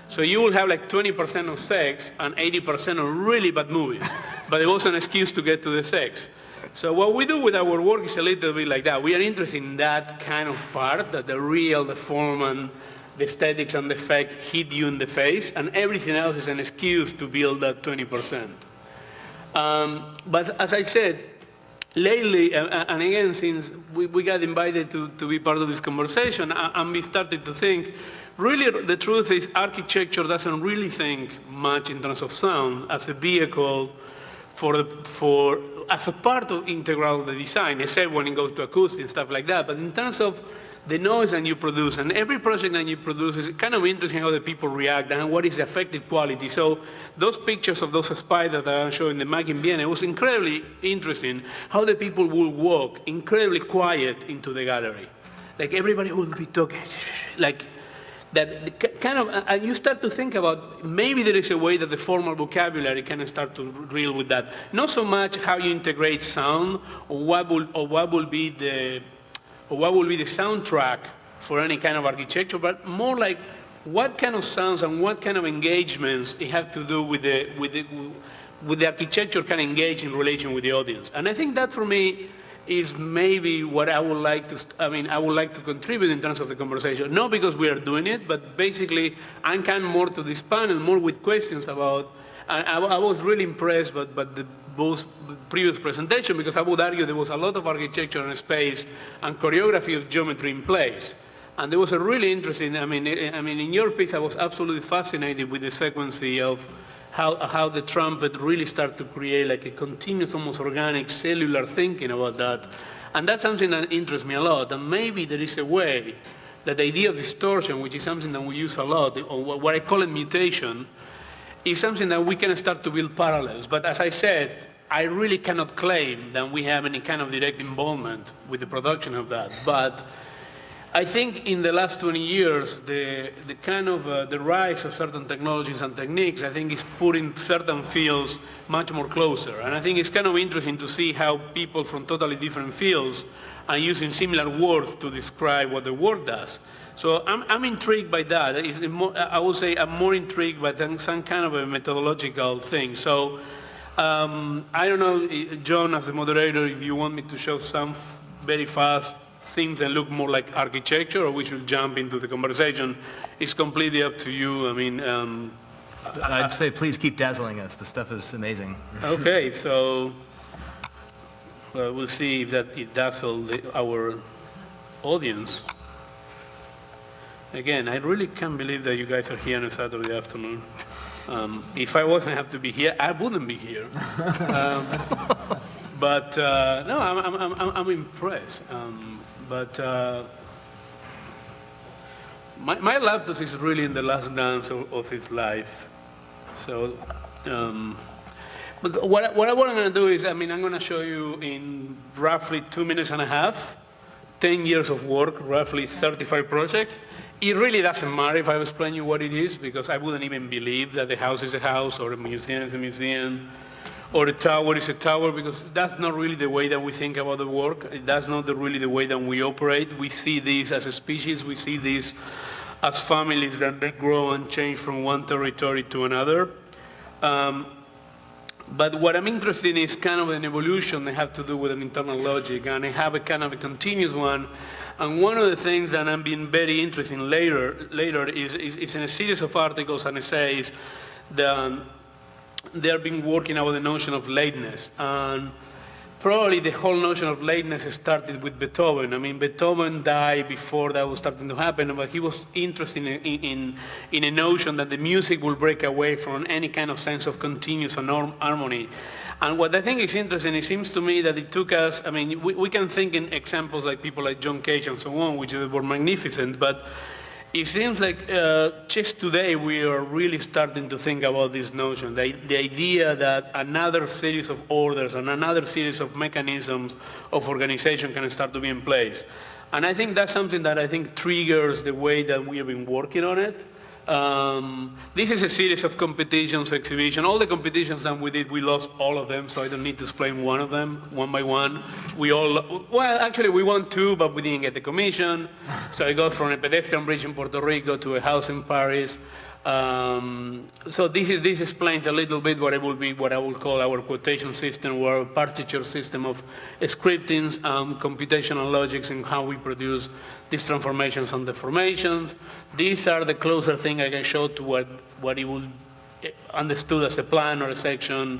So you will have like 20% of sex and 80% of really bad movies. But it was an excuse to get to the sex. So what we do with our work is a little bit like that. We are interested in that kind of part, that the real, the form, and the aesthetics and the effect hit you in the face, and everything else is an excuse to build that 20%. But as I said, lately, and again, since we got invited to be part of this conversation, and we started to think, really the truth is architecture doesn't really think much in terms of sound as a vehicle as a part of integral of the design, except when it goes to acoustics and stuff like that. But in terms of the noise that you produce, and every project that you produce is kind of interesting how the people react and what is the affected quality. So those pictures of those spiders that I'm showing the MAC in Vienna, it was incredibly interesting how the people would walk incredibly quiet into the gallery. Like everybody would be talking, like that kind of, and you start to think about maybe there is a way that the formal vocabulary can start to deal with that. Not so much how you integrate sound or what will be the soundtrack for any kind of architecture, but more like what kind of sounds and what kind of engagements it have to do with the architecture can engage in relation with the audience. And I think that for me is maybe what I would like to contribute in terms of the conversation. Not because we are doing it, but basically I'm kind of more to this panel, more with questions about, I was really impressed by the both previous presentation, because I would argue there was a lot of architecture and space and choreography of geometry in place. And there was a really interesting, in your piece I was absolutely fascinated with the sequence of how the trumpet really started to create like a continuous, almost organic cellular thinking about that. And that's something that interests me a lot. And maybe there is a way that the idea of distortion, which is something that we use a lot, or what I call it mutation, is something that we can start to build parallels. But as I said, I really cannot claim that we have any kind of direct involvement with the production of that. But I think in the last 20 years, the rise of certain technologies and techniques, I think is putting certain fields much more closer. And I think it's kind of interesting to see how people from totally different fields are using similar words to describe what the work does. So I'm intrigued by that. I would say I'm more intrigued by some kind of a methodological thing. So I don't know, John, as the moderator, if you want me to show some very fast things that look more like architecture, or we should jump into the conversation. It's completely up to you. I'd say please keep dazzling us. The stuff is amazing. Okay, so we'll see if it dazzles our audience. Again, I really can't believe that you guys are here on a Saturday afternoon. If I wasn't have to be here, I wouldn't be here. But no, I'm impressed. My laptop is really in the last dance of its life. So, but what I'm going to do is, I'm going to show you in roughly 2.5 minutes, 10 years of work, roughly 35 projects. It really doesn't matter if I explain you what it is, because I wouldn't even believe that the house is a house, or a museum is a museum, or a tower is a tower, because that's not really the way that we think about the work. That's not really the way that we operate. We see this as a species. We see this as families that they grow and change from one territory to another. But what I'm interested in is kind of an evolution that have to do with an internal logic, and I have a kind of a continuous one. And one of the things that I'm being very interested in later is in a series of articles and essays that they've been working about the notion of lateness. And probably the whole notion of lateness started with Beethoven. Beethoven died before that was starting to happen, but he was interested in a notion that the music will break away from any kind of sense of continuous harmony. And what I think is interesting, it seems to me that it took us, we can think in examples like people like John Cage and so on, which were magnificent, but it seems like just today we are really starting to think about this notion, the idea that another series of orders and another series of mechanisms of organization can start to be in place. And I think that's something that I think triggers the way that we have been working on it. This is a series of competitions, exhibition. All the competitions that we did, we lost all of them, so I don't need to explain one of them, one by one. Well, actually we won 2, but we didn't get the commission. So it goes from a pedestrian bridge in Puerto Rico to a house in Paris. So this explains a little bit what I will call our quotation system, or our partiture system of scriptings, computational logics, and how we produce these transformations and deformations. These are the closer thing I can show to what it would understood as a plan or a section,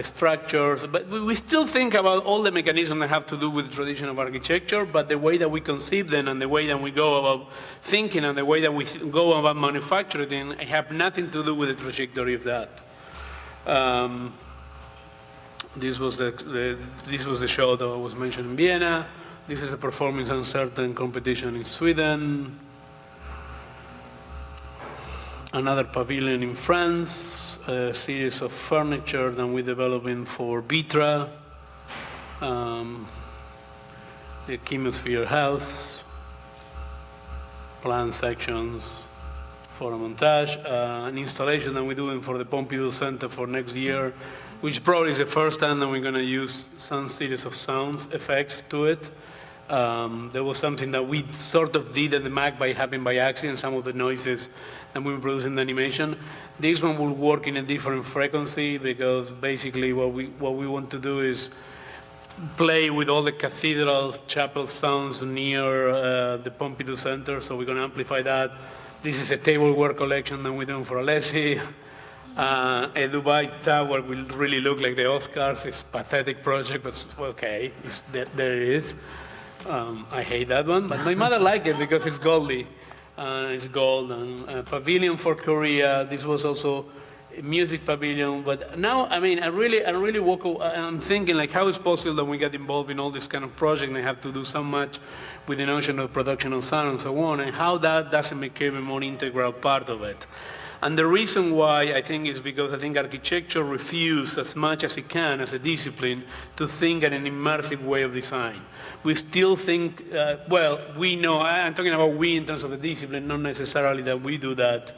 structures. But we still think about all the mechanisms that have to do with the tradition of architecture, but the way that we conceive them and the way that we go about thinking and the way that we go about manufacturing them have nothing to do with the trajectory of that. This was the show that was mentioned in Vienna. This is a performance on certain competition in Sweden. Another pavilion in France, a series of furniture that we're developing for Vitra, the Chemosphere House, plan sections for a montage, an installation that we're doing for the Pompidou Center for next year, which probably is the first time that we're going to use some series of sounds effects to it. There was something that we sort of did at the Mac by accident, some of the noises that we were producing in the animation. This one will work in a different frequency, because basically what we want to do is play with all the cathedral chapel sounds near the Pompidou Center, so we're going to amplify that. This is a tableware collection that we're doing for Alessi. A Dubai tower will really look like the Oscars. It's a pathetic project, but okay, there it is. I hate that one, but my mother liked it because it's goldy. It's gold. And a pavilion for Korea. This was also a music pavilion. But now, I'm thinking, like, how is it possible that we get involved in all this kind of project and have to do so much with the notion of production of sound and so on, and how that doesn't become a more integral part of it. And the reason why, I think, is because I think architecture refuses as much as it can as a discipline to think in an immersive way of design. We still think, we know, I'm talking about we in terms of the discipline, not necessarily that we do that,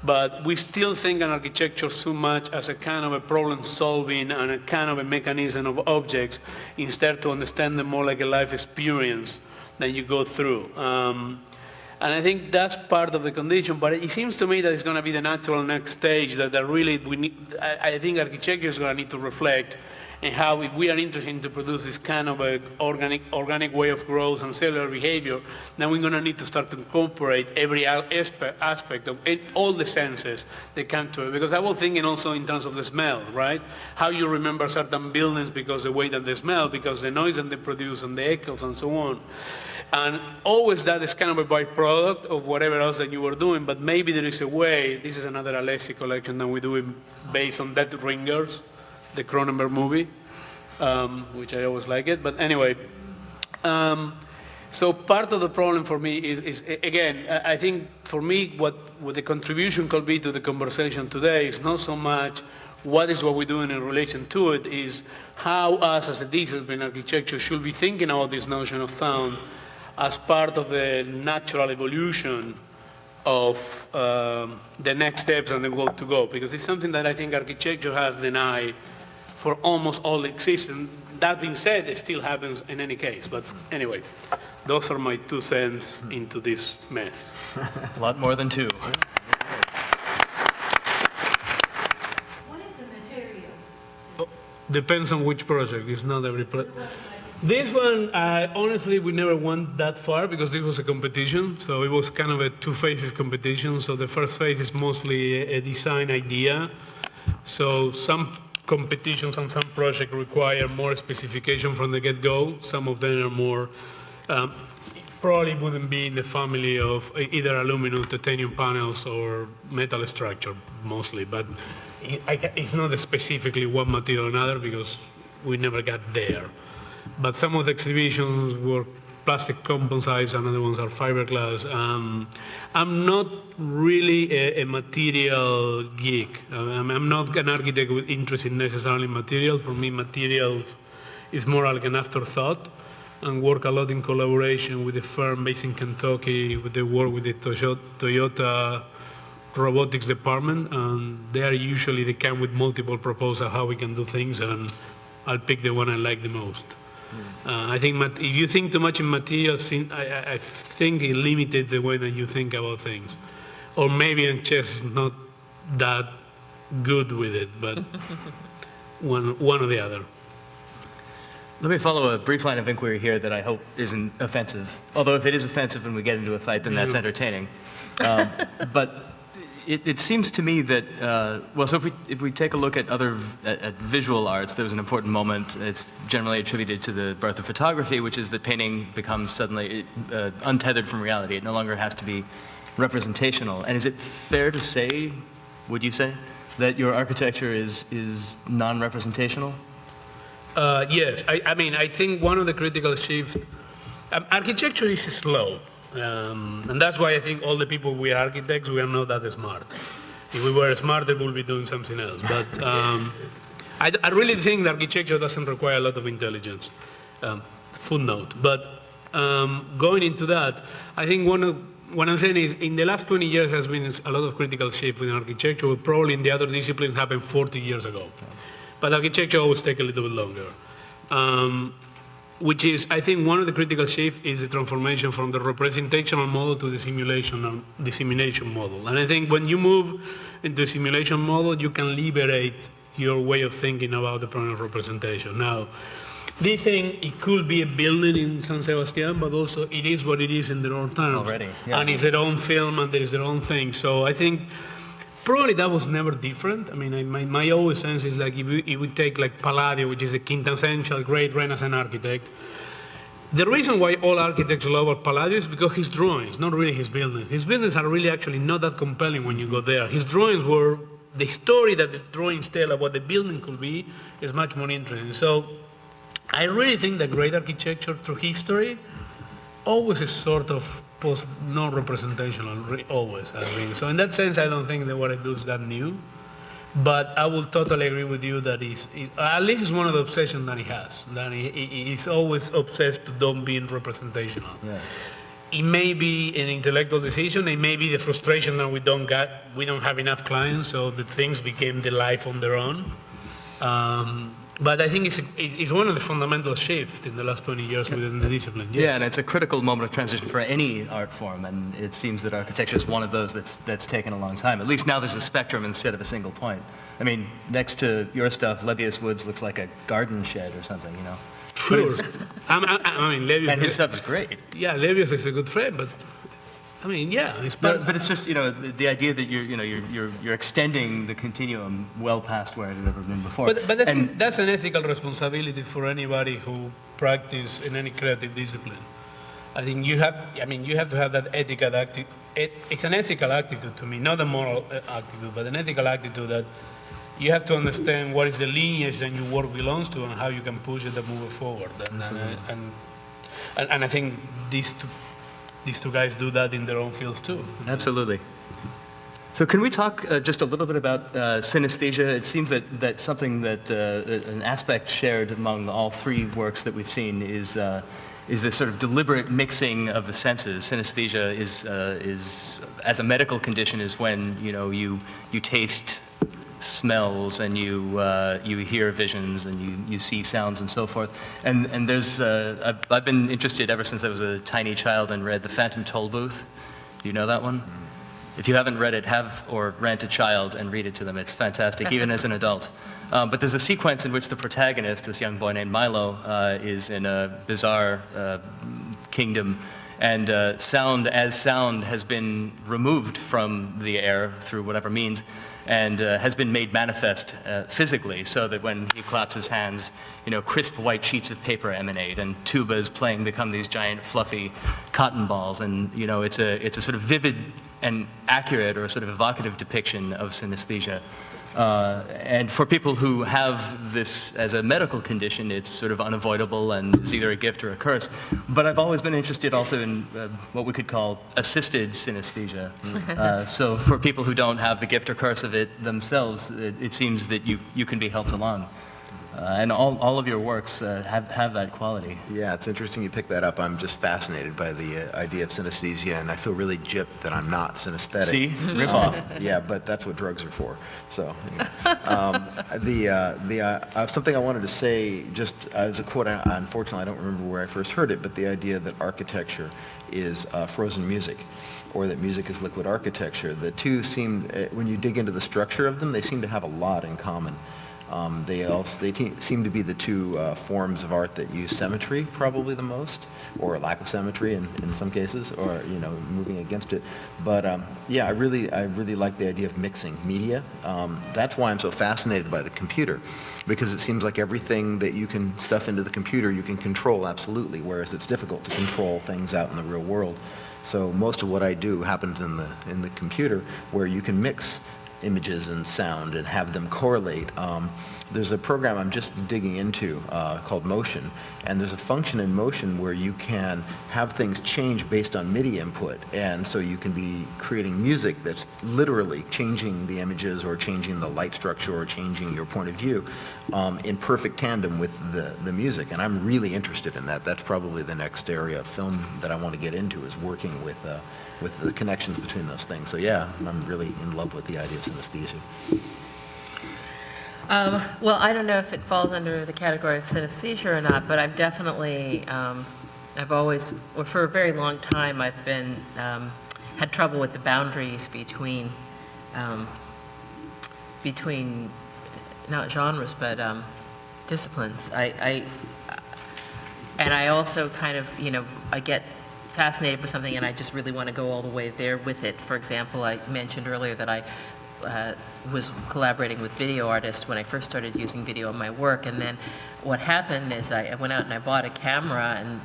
but we still think in architecture so much as a kind of a problem solving and a kind of a mechanism of objects, instead to understand them more like a life experience that you go through. And I think that's part of the condition, but it seems to me that it's going to be the natural next stage that really we need. I think architecture is going to need to reflect and how, if we are interested to produce this kind of a organic way of growth and cellular behavior, then we're going to need to start to incorporate every aspect of it, all the senses that come to it. Because I was thinking also in terms of the smell, right? How you remember certain buildings because the way that they smell, because the noise that they produce and the echoes and so on. And always that is kind of a byproduct of whatever else that you were doing, but maybe there is a way, this is another Alessi collection that we do it based on Dead Ringers, the Cronenberg movie, which I always like it, but anyway. So part of the problem for me is again, I think for me what the contribution could be to the conversation today is not so much what we're doing in relation to it, is how us as a discipline, architecture, should be thinking about this notion of sound as part of the natural evolution of the next steps and the world to go, because it's something that I think architecture has denied for almost all existence. That being said, it still happens in any case, but anyway, those are my 2 cents into this mess. A lot more than 2. What is the material? Depends on which project, it's not every project. This one, honestly, we never went that far because this was a competition, so it was kind of a 2 phases competition. So the first phase is mostly a design idea. So some competitions and some projects require more specification from the get-go. Some of them are more, probably wouldn't be in the family of either aluminum, titanium panels, or metal structure, mostly. But it's not specifically one material or another because we never got there. But some of the exhibitions were plastic composites and other ones are fiberglass. I'm not really a material geek. I'm not an architect with interest in necessarily material. For me, materials is more like an afterthought, and work a lot in collaboration with a firm based in Kentucky, with the work with the Toyota robotics department, and they come with multiple proposals how we can do things, and I'll pick the one I like the most. I think if you think too much in materials, I think it limited the way that you think about things. Or maybe in chess is not that good with it, but one or the other. Let me follow a brief line of inquiry here that I hope isn't offensive. Although if it is offensive and we get into a fight, then that's entertaining. But it seems to me that, well, so if we take a look at at visual arts, there was an important moment. It's generally attributed to the birth of photography, which is that painting becomes suddenly untethered from reality. It no longer has to be representational. And is it fair to say, would you say, that your architecture is non-representational? Yes, I mean, I think one of the critical shifts, architecture is slow. And that's why I think all the people we are architects, we are not that smart. If we were smarter, we would be doing something else. But I really think that architecture doesn't require a lot of intelligence. Footnote. But going into that, I think what I'm saying is in the last 20 years has been a lot of critical shift in architecture, but probably in the other disciplines happened 40 years ago. But architecture always takes a little bit longer. Which is, I think, one of the critical shifts is the transformation from the representational model to the simulation model. And I think when you move into a simulation model, you can liberate your way of thinking about the problem of representation. Now, this thing, it could be a building in San Sebastian, but also it is what it is in their own terms. Already, yeah. And it's their own film, and there is their own thing. So I think probably that was never different. I mean, my always sense is like if we take like Palladio, which is a quintessential great Renaissance architect. The reason why all architects love Palladio is because his drawings, not really his buildings. His buildings are really actually not that compelling when you go there. His drawings were, the story that the drawings tell of what the building could be is much more interesting. So I really think that great architecture through history always is sort of non-representational, always has been. So in that sense, I don't think that what I do is that new. But I will totally agree with you that at least it's one of the obsessions that he has, that he's always obsessed to don't being representational. Yeah. It may be an intellectual decision, it may be the frustration that we don't have enough clients, so the things became the life on their own. But I think it's one of the fundamental shifts in the last 20 years within the discipline. Yes. Yeah, and it's a critical moment of transition for any art form, and it seems that architecture is one of those that's taken a long time. At least now there's a spectrum instead of a single point. I mean, next to your stuff, Levius Woods looks like a garden shed or something, you know? Sure. I mean, Levius... And his stuff is great. Yeah, Levius is a good friend, but... I mean, yeah, it's but it's just, you know, the idea that you're extending the continuum well past where it had ever been before. But I think that's an ethical responsibility for anybody who practices in any creative discipline. I think you have to have that ethical attitude. It's an ethical attitude to me, not a moral attitude, but an ethical attitude that you have to understand what is the lineage that your work belongs to and how you can push it and move it forward. And I think these two guys do that in their own fields too. Absolutely. So can we talk just a little bit about synesthesia? It seems that that's something that an aspect shared among all three works that we've seen is this sort of deliberate mixing of the senses. Synesthesia is as a medical condition, is when you taste smells and you hear visions and you see sounds and so forth. And there's I've been interested ever since I was a tiny child and read The Phantom Toll Booth. Do you know that one? If you haven't read it, rent a child and read it to them. It's fantastic, even as an adult. But there's a sequence in which the protagonist, this young boy named Milo, is in a bizarre kingdom, and sound has been removed from the air through whatever means, and has been made manifest physically, so that when he claps his hands, crisp white sheets of paper emanate, and tubas playing become these giant fluffy cotton balls, and it's a sort of vivid and accurate or sort of evocative depiction of synesthesia. And for people who have this as a medical condition, it's sort of unavoidable and is either a gift or a curse. But I've always been interested also in what we could call assisted synesthesia. So for people who don't have the gift or curse of it themselves, it seems that you can be helped along. And all of your works have that quality. Yeah, it's interesting you pick that up. I'm just fascinated by the idea of synesthesia, and I feel really gypped that I'm not synesthetic. See? Rip off. Yeah, but that's what drugs are for. So, something I wanted to say, just as a quote, unfortunately I don't remember where I first heard it, but the idea that architecture is frozen music, or that music is liquid architecture. The two seem, when you dig into the structure of them, they seem to have a lot in common. They seem to be the two forms of art that use symmetry probably the most, or lack of symmetry in some cases, or moving against it. But yeah, I really like the idea of mixing media. That's why I'm so fascinated by the computer, because it seems like everything that you can stuff into the computer you can control absolutely, whereas it's difficult to control things out in the real world. So most of what I do happens in the computer, where you can mix images and sound and have them correlate. There's a program I'm just digging into called Motion, and there's a function in Motion where you can have things change based on MIDI input, and so you can be creating music that's literally changing the images or changing the light structure or changing your point of view in perfect tandem with the music, and I'm really interested in that. That's probably the next area of film that I want to get into, is working with the connections between those things. So yeah, I'm really in love with the idea of synesthesia. Well, I don't know if it falls under the category of synesthesia or not, but I've definitely, I've always, or for a very long time, I've been, had trouble with the boundaries between not genres, but disciplines. And I also kind of, I get fascinated with something and I just really want to go all the way there with it. For example, I mentioned earlier that I was collaborating with video artists when I first started using video in my work, and then what happened is I went out and I bought a camera, and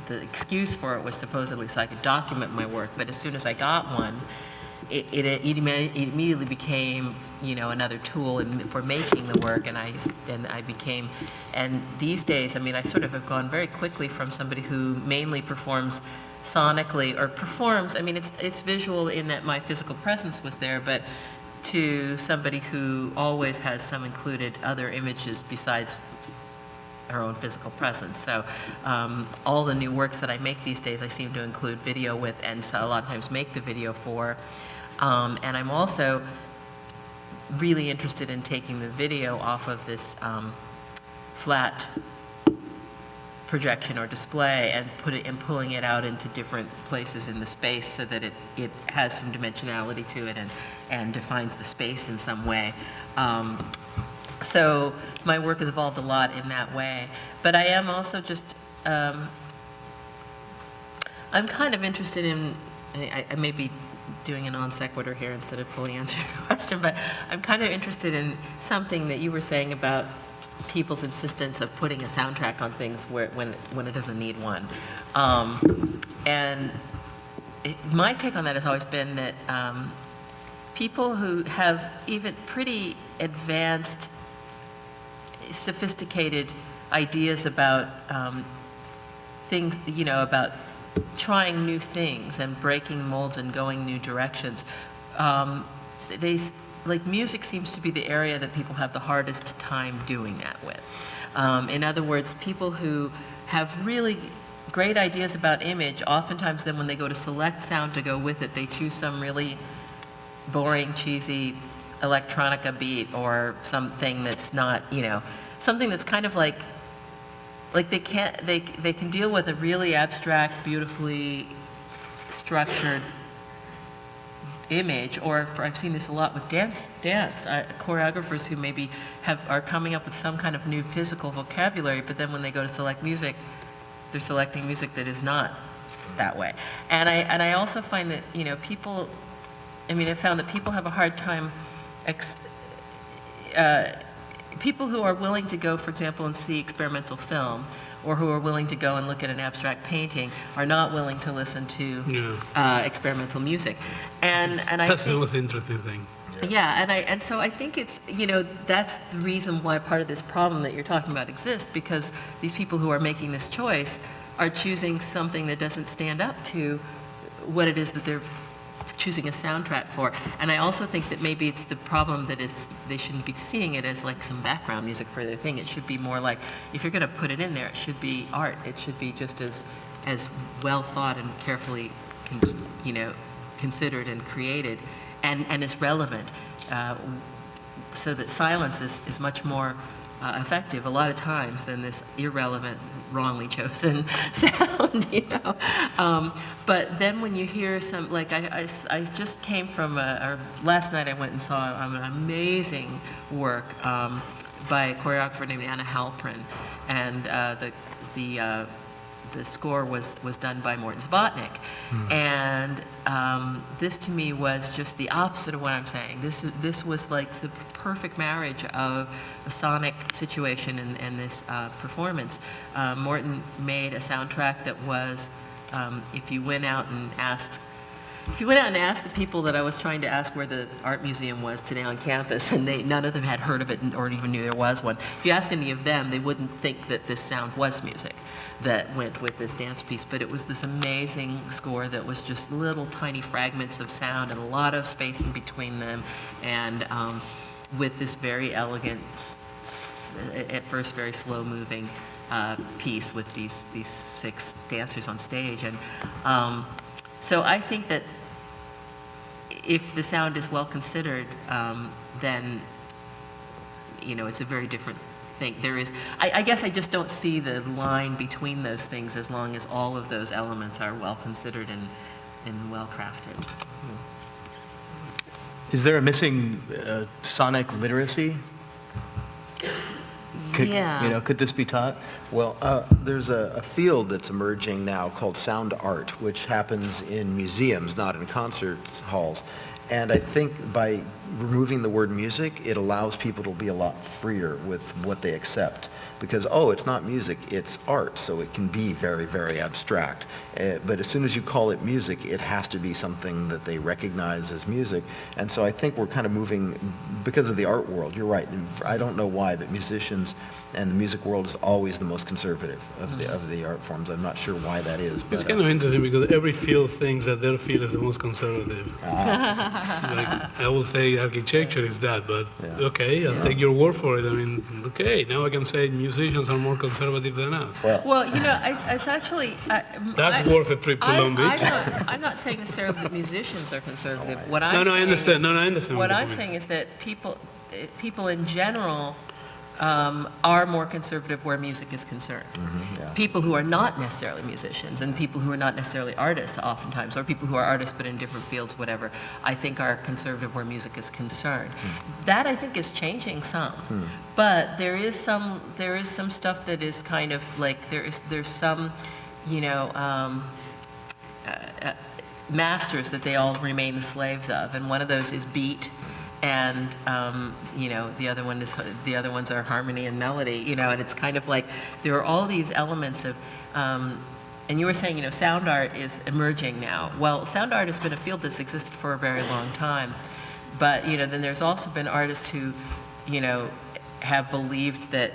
the excuse for it was supposedly so I could document my work, but as soon as I got one, it immediately became, another tool for making the work, and these days, I sort of have gone very quickly from somebody who mainly performs sonically, or performs, it's visual in that my physical presence was there, but to somebody who always has some included other images besides her own physical presence. So all the new works that I make these days, I seem to include video with, and so a lot of times make the video for. And I'm also really interested in taking the video off of this flat projection or display and pulling it out into different places in the space so that it has some dimensionality to it and defines the space in some way. So my work has evolved a lot in that way. But I am also just, I'm kind of interested in, I may be doing a non sequitur here instead of fully answering the question, but I'm kind of interested in something that you were saying about people's insistence of putting a soundtrack on things when it doesn't need one. And my take on that has always been that people who have even pretty advanced, sophisticated ideas about things, you know, about trying new things and breaking molds and going new directions, like music seems to be the area that people have the hardest time doing that with. In other words, people who have really great ideas about image, oftentimes then when they go to select sound to go with it, they choose some really boring, cheesy electronica beat or something that's not, you know, something that's kind of like they can deal with a really abstract, beautifully structured image, or I've seen this a lot with dance choreographers who maybe are coming up with some kind of new physical vocabulary, but then when they go to select music, they're selecting music that is not that way. And I also find that, you know, people, I mean, I've found that people have a hard time, people who are willing to go, for example, and see experimental film, or who are willing to go and look at an abstract painting, are not willing to listen to experimental music. And I That's think, the most interesting thing. yeah, and so I think it's, you know, that's the reason why part of this problem that you're talking about exists, because these people who are making this choice are choosing something that doesn't stand up to what it is that they're choosing a soundtrack for. And I also think that maybe it's the problem that they shouldn't be seeing it as like some background music for their thing. It should be more like, if you're going to put it in there, it should be art. It should be just as well thought and carefully, you know, considered and created, and as relevant, so that silence is much more effective a lot of times than this irrelevant, wrongly chosen sound, you know. But then when you hear some, like I just came from last night I went and saw an amazing work by a choreographer named Anna Halprin, and the score was done by Morton Zbotnik. And this to me was just the opposite of what I'm saying. This was like the perfect marriage of a sonic situation and this performance. Morton made a soundtrack that was, if you went out and asked the people that I was trying to ask where the art museum was today on campus, and none of them had heard of it or even knew there was one, if you asked any of them, they wouldn't think that this sound was music that went with this dance piece. But it was this amazing score that was just little tiny fragments of sound and a lot of space in between them, and with this very elegant, at first very slow-moving piece with these 6 dancers on stage. And so I think that if the sound is well considered, then, you know, it's a very different thing. There is, I guess I just don't see the line between those things as long as all of those elements are well considered and well crafted. Is there a missing sonic literacy? Yeah. You know, could this be taught? Well, there's a field that's emerging now called sound art, which happens in museums, not in concert halls. And I think by removing the word music, it allows people to be a lot freer with what they accept. Because, oh, it's not music, it's art, so it can be very, very abstract. But as soon as you call it music, it has to be something that they recognize as music. And so I think we're kind of moving, because of the art world, you're right, I don't know why, but musicians and the music world is always the most conservative of the art forms. I'm not sure why that is. But, It's kind of interesting because every field thinks that their field is the most conservative. Like, I will say architecture is that, but okay, I'll take your word for it. I mean, okay, now I can say musicians are more conservative than us. Well, you know, it's actually... That's worth a trip to Long Beach. I'm not saying necessarily that musicians are conservative. What No, I understand. I understand. What you I'm mean. saying is that people in general are more conservative where music is concerned. People who are not necessarily musicians and people who are not necessarily artists oftentimes, or people who are artists but in different fields, whatever, I think are conservative where music is concerned. That I think is changing some. But there is some stuff that is kind of like, there's some, you know, masters that they all remain the slaves of, and one of those is beat. and the other ones are harmony and melody, and it's kind of like there are all these elements of, and you were saying, sound art is emerging now. Well, sound art has been a field that's existed for a very long time, but then there's also been artists who, have believed that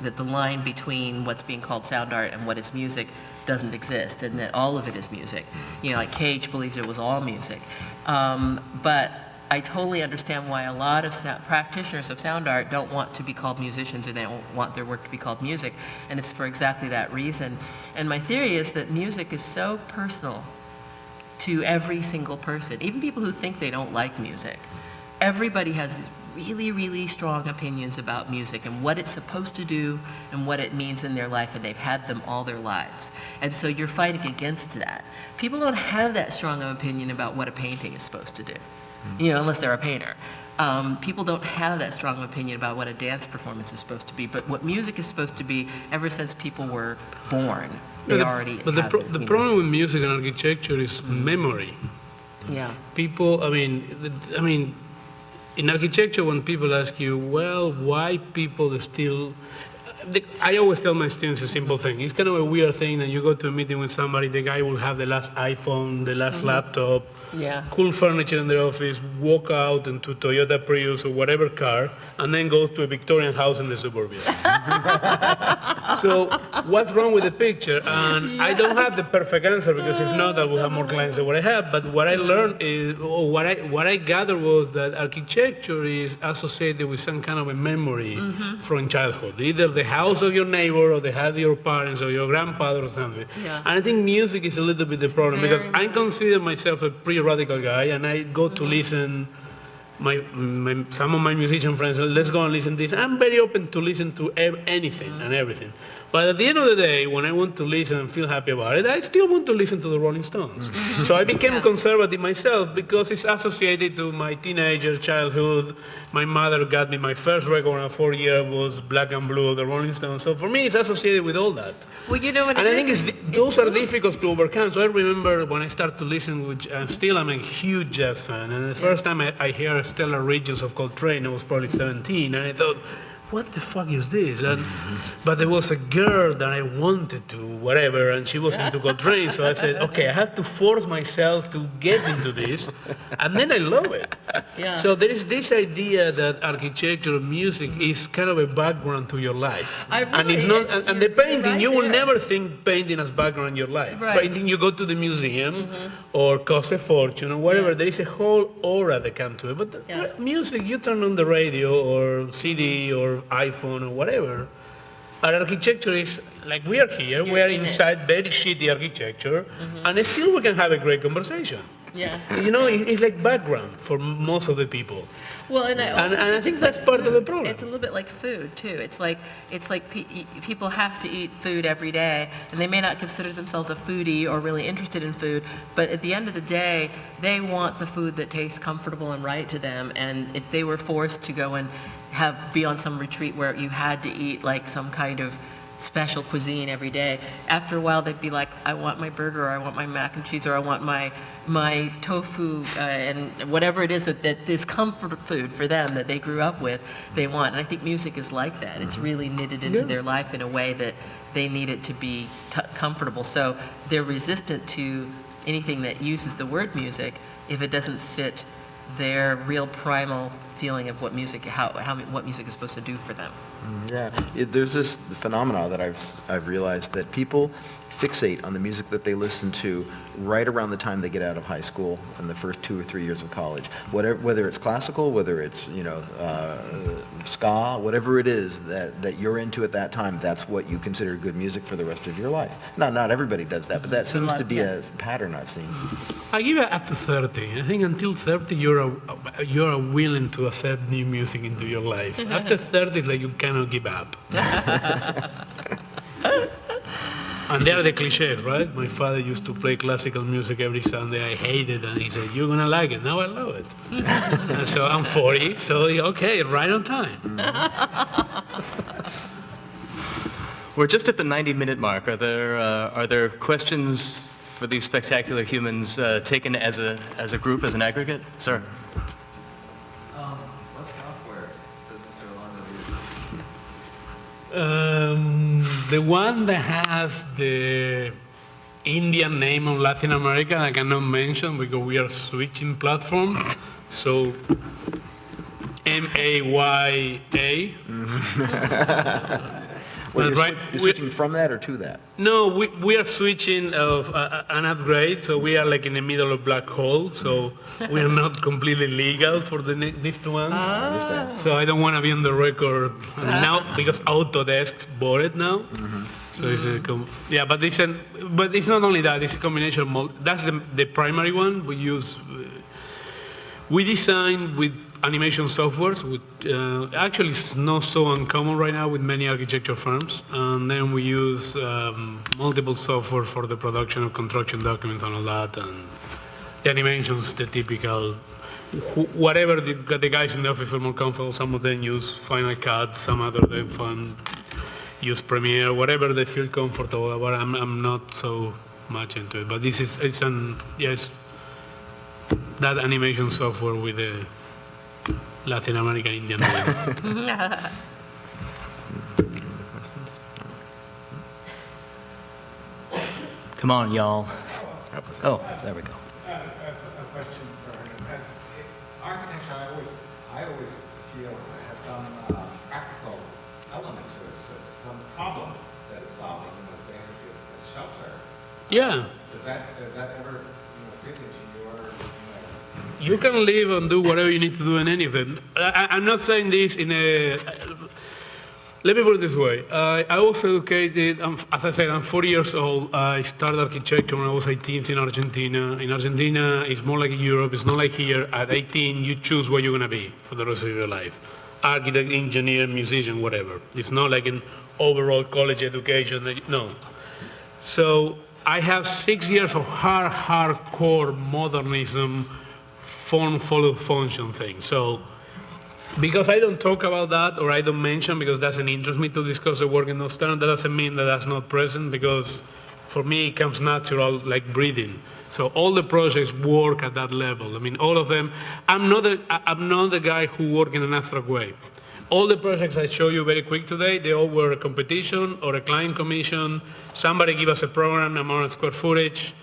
that the line between what's being called sound art and what is music doesn't exist, and that all of it is music. Like Cage believed it was all music. But I totally understand why a lot of practitioners of sound art don't want to be called musicians, or they don't want their work to be called music, and it's for exactly that reason. And my theory is that music is so personal to every single person, even people who think they don't like music. Everybody has these really, really strong opinions about music and what it's supposed to do and what it means in their life, and they've had them all their lives. And so you're fighting against that. People don't have that strong of opinion about what a painting is supposed to do, unless they're a painter. People don't have that strong of opinion about what a dance performance is supposed to be, but what music is supposed to be, ever since people were born, they already have it, the problem with music and architecture is memory. Yeah. People, I mean, in architecture, when people ask you, well, why people still, I always tell my students a simple thing. It's kind of a weird thing that you go to a meeting with somebody, the guy will have the last iPhone, the last laptop, cool furniture in their office, walk out into Toyota Prius or whatever car, and then go to a Victorian house in the suburbia. So what's wrong with the picture? And I don't have the perfect answer, because if not, I will have more clients than what I have. But what I learned is, or what I gathered was that architecture is associated with some kind of a memory from childhood, either the house of your neighbor or the house of your parents or your grandfather or something. And I think music is a little bit the problem, because I consider myself a pretty radical guy, and I go to listen, some of my musician friends, let's go and listen to this. I'm very open to listen to anything and everything. But at the end of the day, when I want to listen and feel happy about it, I still want to listen to the Rolling Stones. So I became conservative myself, because it's associated to my teenager childhood. My mother got me my first record when I was 4 years was Black and Blue of the Rolling Stones. So for me, it's associated with all that. Well, what and I think those are difficult to overcome. So I remember when I started to listen, which I'm a huge jazz fan. And the first time I heard Stellar Regions of Coltrane, I was probably 17, and I thought, what the fuck is this? But there was a girl that I wanted to, whatever, and she was into Coltrane, so I said, okay, I have to force myself to get into this, and then I love it. So there is this idea that architecture and music is kind of a background to your life. And it's not, and the painting, you will never think painting as background in your life. Painting, you go to the museum, or cost a fortune, or whatever, there is a whole aura that comes to it. But music, you turn on the radio, or CD, or iPhone, or whatever. Our architecture is, like we are here, we are inside very shitty architecture, and still we can have a great conversation. It's like background for most of the people. Well, and I think that's part of the problem. It's a little bit like food too. It's like people have to eat food every day, and they may not consider themselves a foodie or really interested in food, but at the end of the day, they want the food that tastes comfortable and right to them. And if they were forced to go and be on some retreat where you had to eat like some kind of special cuisine every day, after a while they'd be like, I want my burger, or I want my mac and cheese, or I want my tofu, and whatever it is that is comfort food for them that they grew up with, they want. And I think music is like that. It's really knitted into their life in a way that they need it to be comfortable. So they're resistant to anything that uses the word music if it doesn't fit their real primal feeling of what music, what music is supposed to do for them. There's this phenomena that I've realized, that people fixate on the music that they listen to right around the time they get out of high school and the first 2 or 3 years of college. Whether it's classical, whether it's ska, whatever it is that you're into at that time, that's what you consider good music for the rest of your life. Not everybody does that, but that seems to be a pattern I've seen. I give it up to 30. I think until 30, you're willing to accept new music into your life. After 30, it's like you cannot give up. And they are the cliches, right? My father used to play classical music every Sunday. I hated it, and he said, you're going to like it. Now I love it. And so I'm 40, so okay, right on time. We're just at the 90-minute mark. Are there questions for these spectacular humans taken as a group, as an aggregate? Sir? The one that has the Indian name of Latin America I cannot mention because we are switching platform. So MAYA. Well, Right. you're switching from that or to that? No, we are switching of an upgrade, so we are like in the middle of black hole, so we are not completely legal for these two ones. I understand. So I don't want to be on the record now because Autodesk bought it now. So it's yeah, but it's not only that; it's a combination of that's the primary one we use. We design with animation softwares, which actually is not so uncommon right now with many architecture firms. And then we use multiple software for the production of construction documents and all that. And the animations, the typical, whatever the guys in the office feel more comfortable. Some of them use Final Cut, some other them use Premiere, whatever they feel comfortable. But I'm not so much into it. But this is yes, that animation software with the Latin American Indian name. Come on, y'all. Oh, there we go. A question for her. Architecture, I always feel has some practical element to it. So it's some problem that it's solving, basically a shelter. Yeah. Does that ever fit into your? You can live and do whatever you need to do in any of it. I'm not saying this in a... Let me put it this way. I was educated, as I said, I'm 40 years old. I started architecture when I was 18 in Argentina. In Argentina, it's more like Europe. It's not like here. At 18, you choose what you're going to be for the rest of your life. Architect, engineer, musician, whatever. It's not like an overall college education. No. So I have 6 years of hardcore modernism, form follow function thing. So because I don't talk about that or I don't mention because it doesn't interest me to discuss the work in those terms, that doesn't mean that that's not present because for me it comes natural like breathing. So all the projects work at that level. I mean, all of them. I'm not the guy who works in an abstract way. All the projects I show you very quick today, they all were a competition or a client commission. Somebody give us a program, amount of square footage,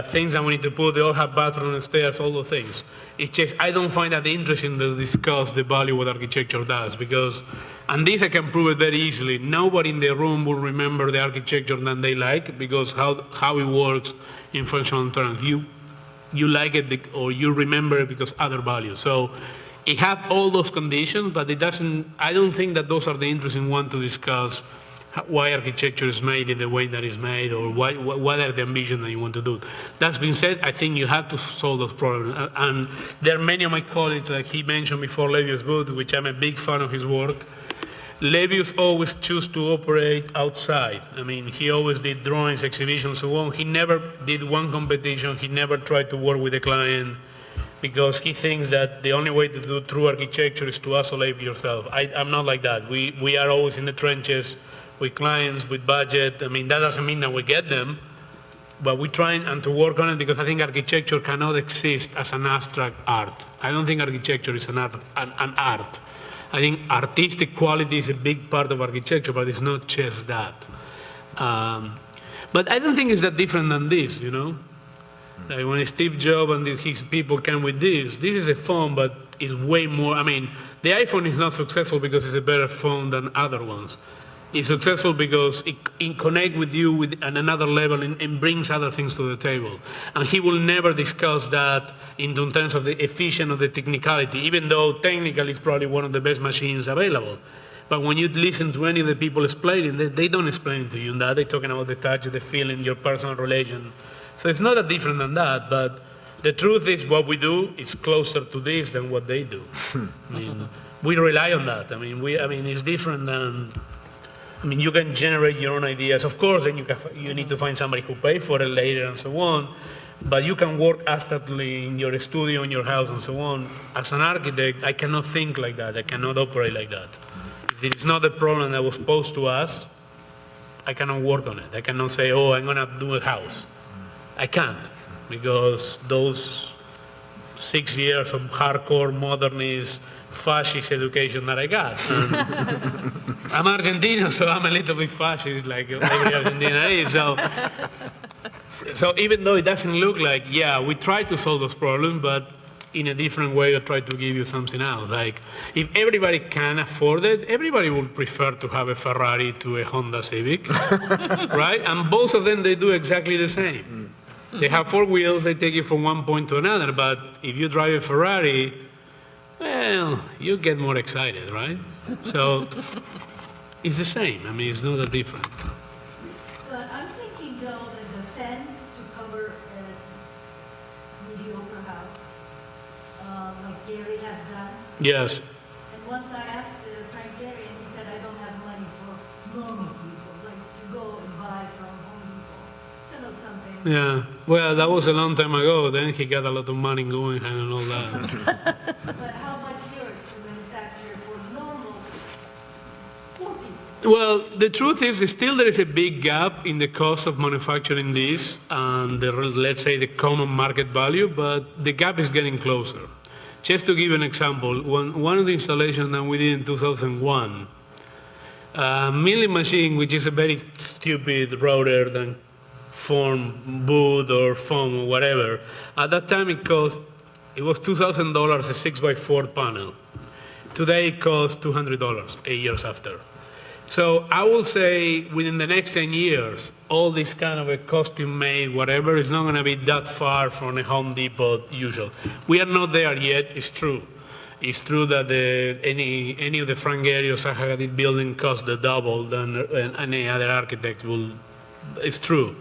things that we need to put, they all have bathroom and stairs, all those things. It's just, I don't find that interesting to discuss the value what architecture does because, and this I can prove it very easily, nobody in the room will remember the architecture that they like because how it works in functional terms. You like it or you remember it because other values. So it has all those conditions, but it doesn't, I don't think that those are the interesting ones to discuss why architecture is made in the way that it's made or what are the ambitions that you want to do. That being said, I think you have to solve those problems. And there are many of my colleagues, like he mentioned before, Levius Booth, which I'm a big fan of his work. Levius always chose to operate outside. I mean, he always did drawings, exhibitions, so on. He never did one competition. He never tried to work with a client because he thinks that the only way to do true architecture is to isolate yourself. I'm not like that. We are always in the trenches with clients, with budget. I mean, that doesn't mean that we get them, but we try and to work on it because I think architecture cannot exist as an abstract art. I don't think architecture is an art. I think artistic quality is a big part of architecture, but it's not just that. But I don't think it's that different than this, you know? Like when Steve Jobs and his people came with this is a phone, but it's way more, I mean, the iPhone is not successful because it's a better phone than other ones. It's successful because it connects with you at another level and brings other things to the table. And he will never discuss that in terms of the efficiency of the technicality, even though technically it's probably one of the best machines available. But when you listen to any of the people explaining, they don't explain it to you that. They're talking about the touch, the feeling, your personal relation. So it's not that different than that, but the truth is what we do is closer to this than what they do. I mean, we rely on that. I mean, it's different than... I mean, you can generate your own ideas. Of course, then you need to find somebody who pay for it later and so on. But you can work abstractly in your studio, in your house, and so on. As an architect, I cannot think like that. I cannot operate like that. If it is not a problem that was posed to us, I cannot work on it. I cannot say, oh, I'm going to do a house. I can't, because those 6 years of hardcore modernist fascist education that I got. I'm Argentino, so I'm a little bit fascist, like every Argentina is. So even though it doesn't look like, yeah, we try to solve those problems, but in a different way, I try to give you something else. Like, if everybody can afford it, everybody would prefer to have a Ferrari to a Honda Civic, right? And both of them, they do exactly the same. They have four wheels, they take you from one point to another, but if you drive a Ferrari, well, you get more excited, right? So it's the same. I mean, it's not that different. But I'm thinking though, there's a fence to cover a mediocre house, like Gary has done. Yes. And once I asked Frank Gary, and he said, I don't have money for normal people, like to go and buy from Home Depot. You know, something. Yeah. Well, that was a long time ago. Then he got a lot of money going and all that. But how much yours to manufacture for normal poor people? Well, the truth is, still there is a big gap in the cost of manufacturing this and let's say the common market value, but the gap is getting closer. Just to give you an example, one of the installations that we did in 2001, milling machine, which is a very stupid rotor that form wood or foam or whatever, at that time it was $2,000 a 6x4 panel. Today it costs $200 8 years after. So I will say within the next 10 years, all this kind of a custom-made whatever is not going to be that far from a Home Depot usual. We are not there yet, it's true. It's true that any of the Frank Gehry or Zaha Hadid building costs the double than any other architect will. It's true.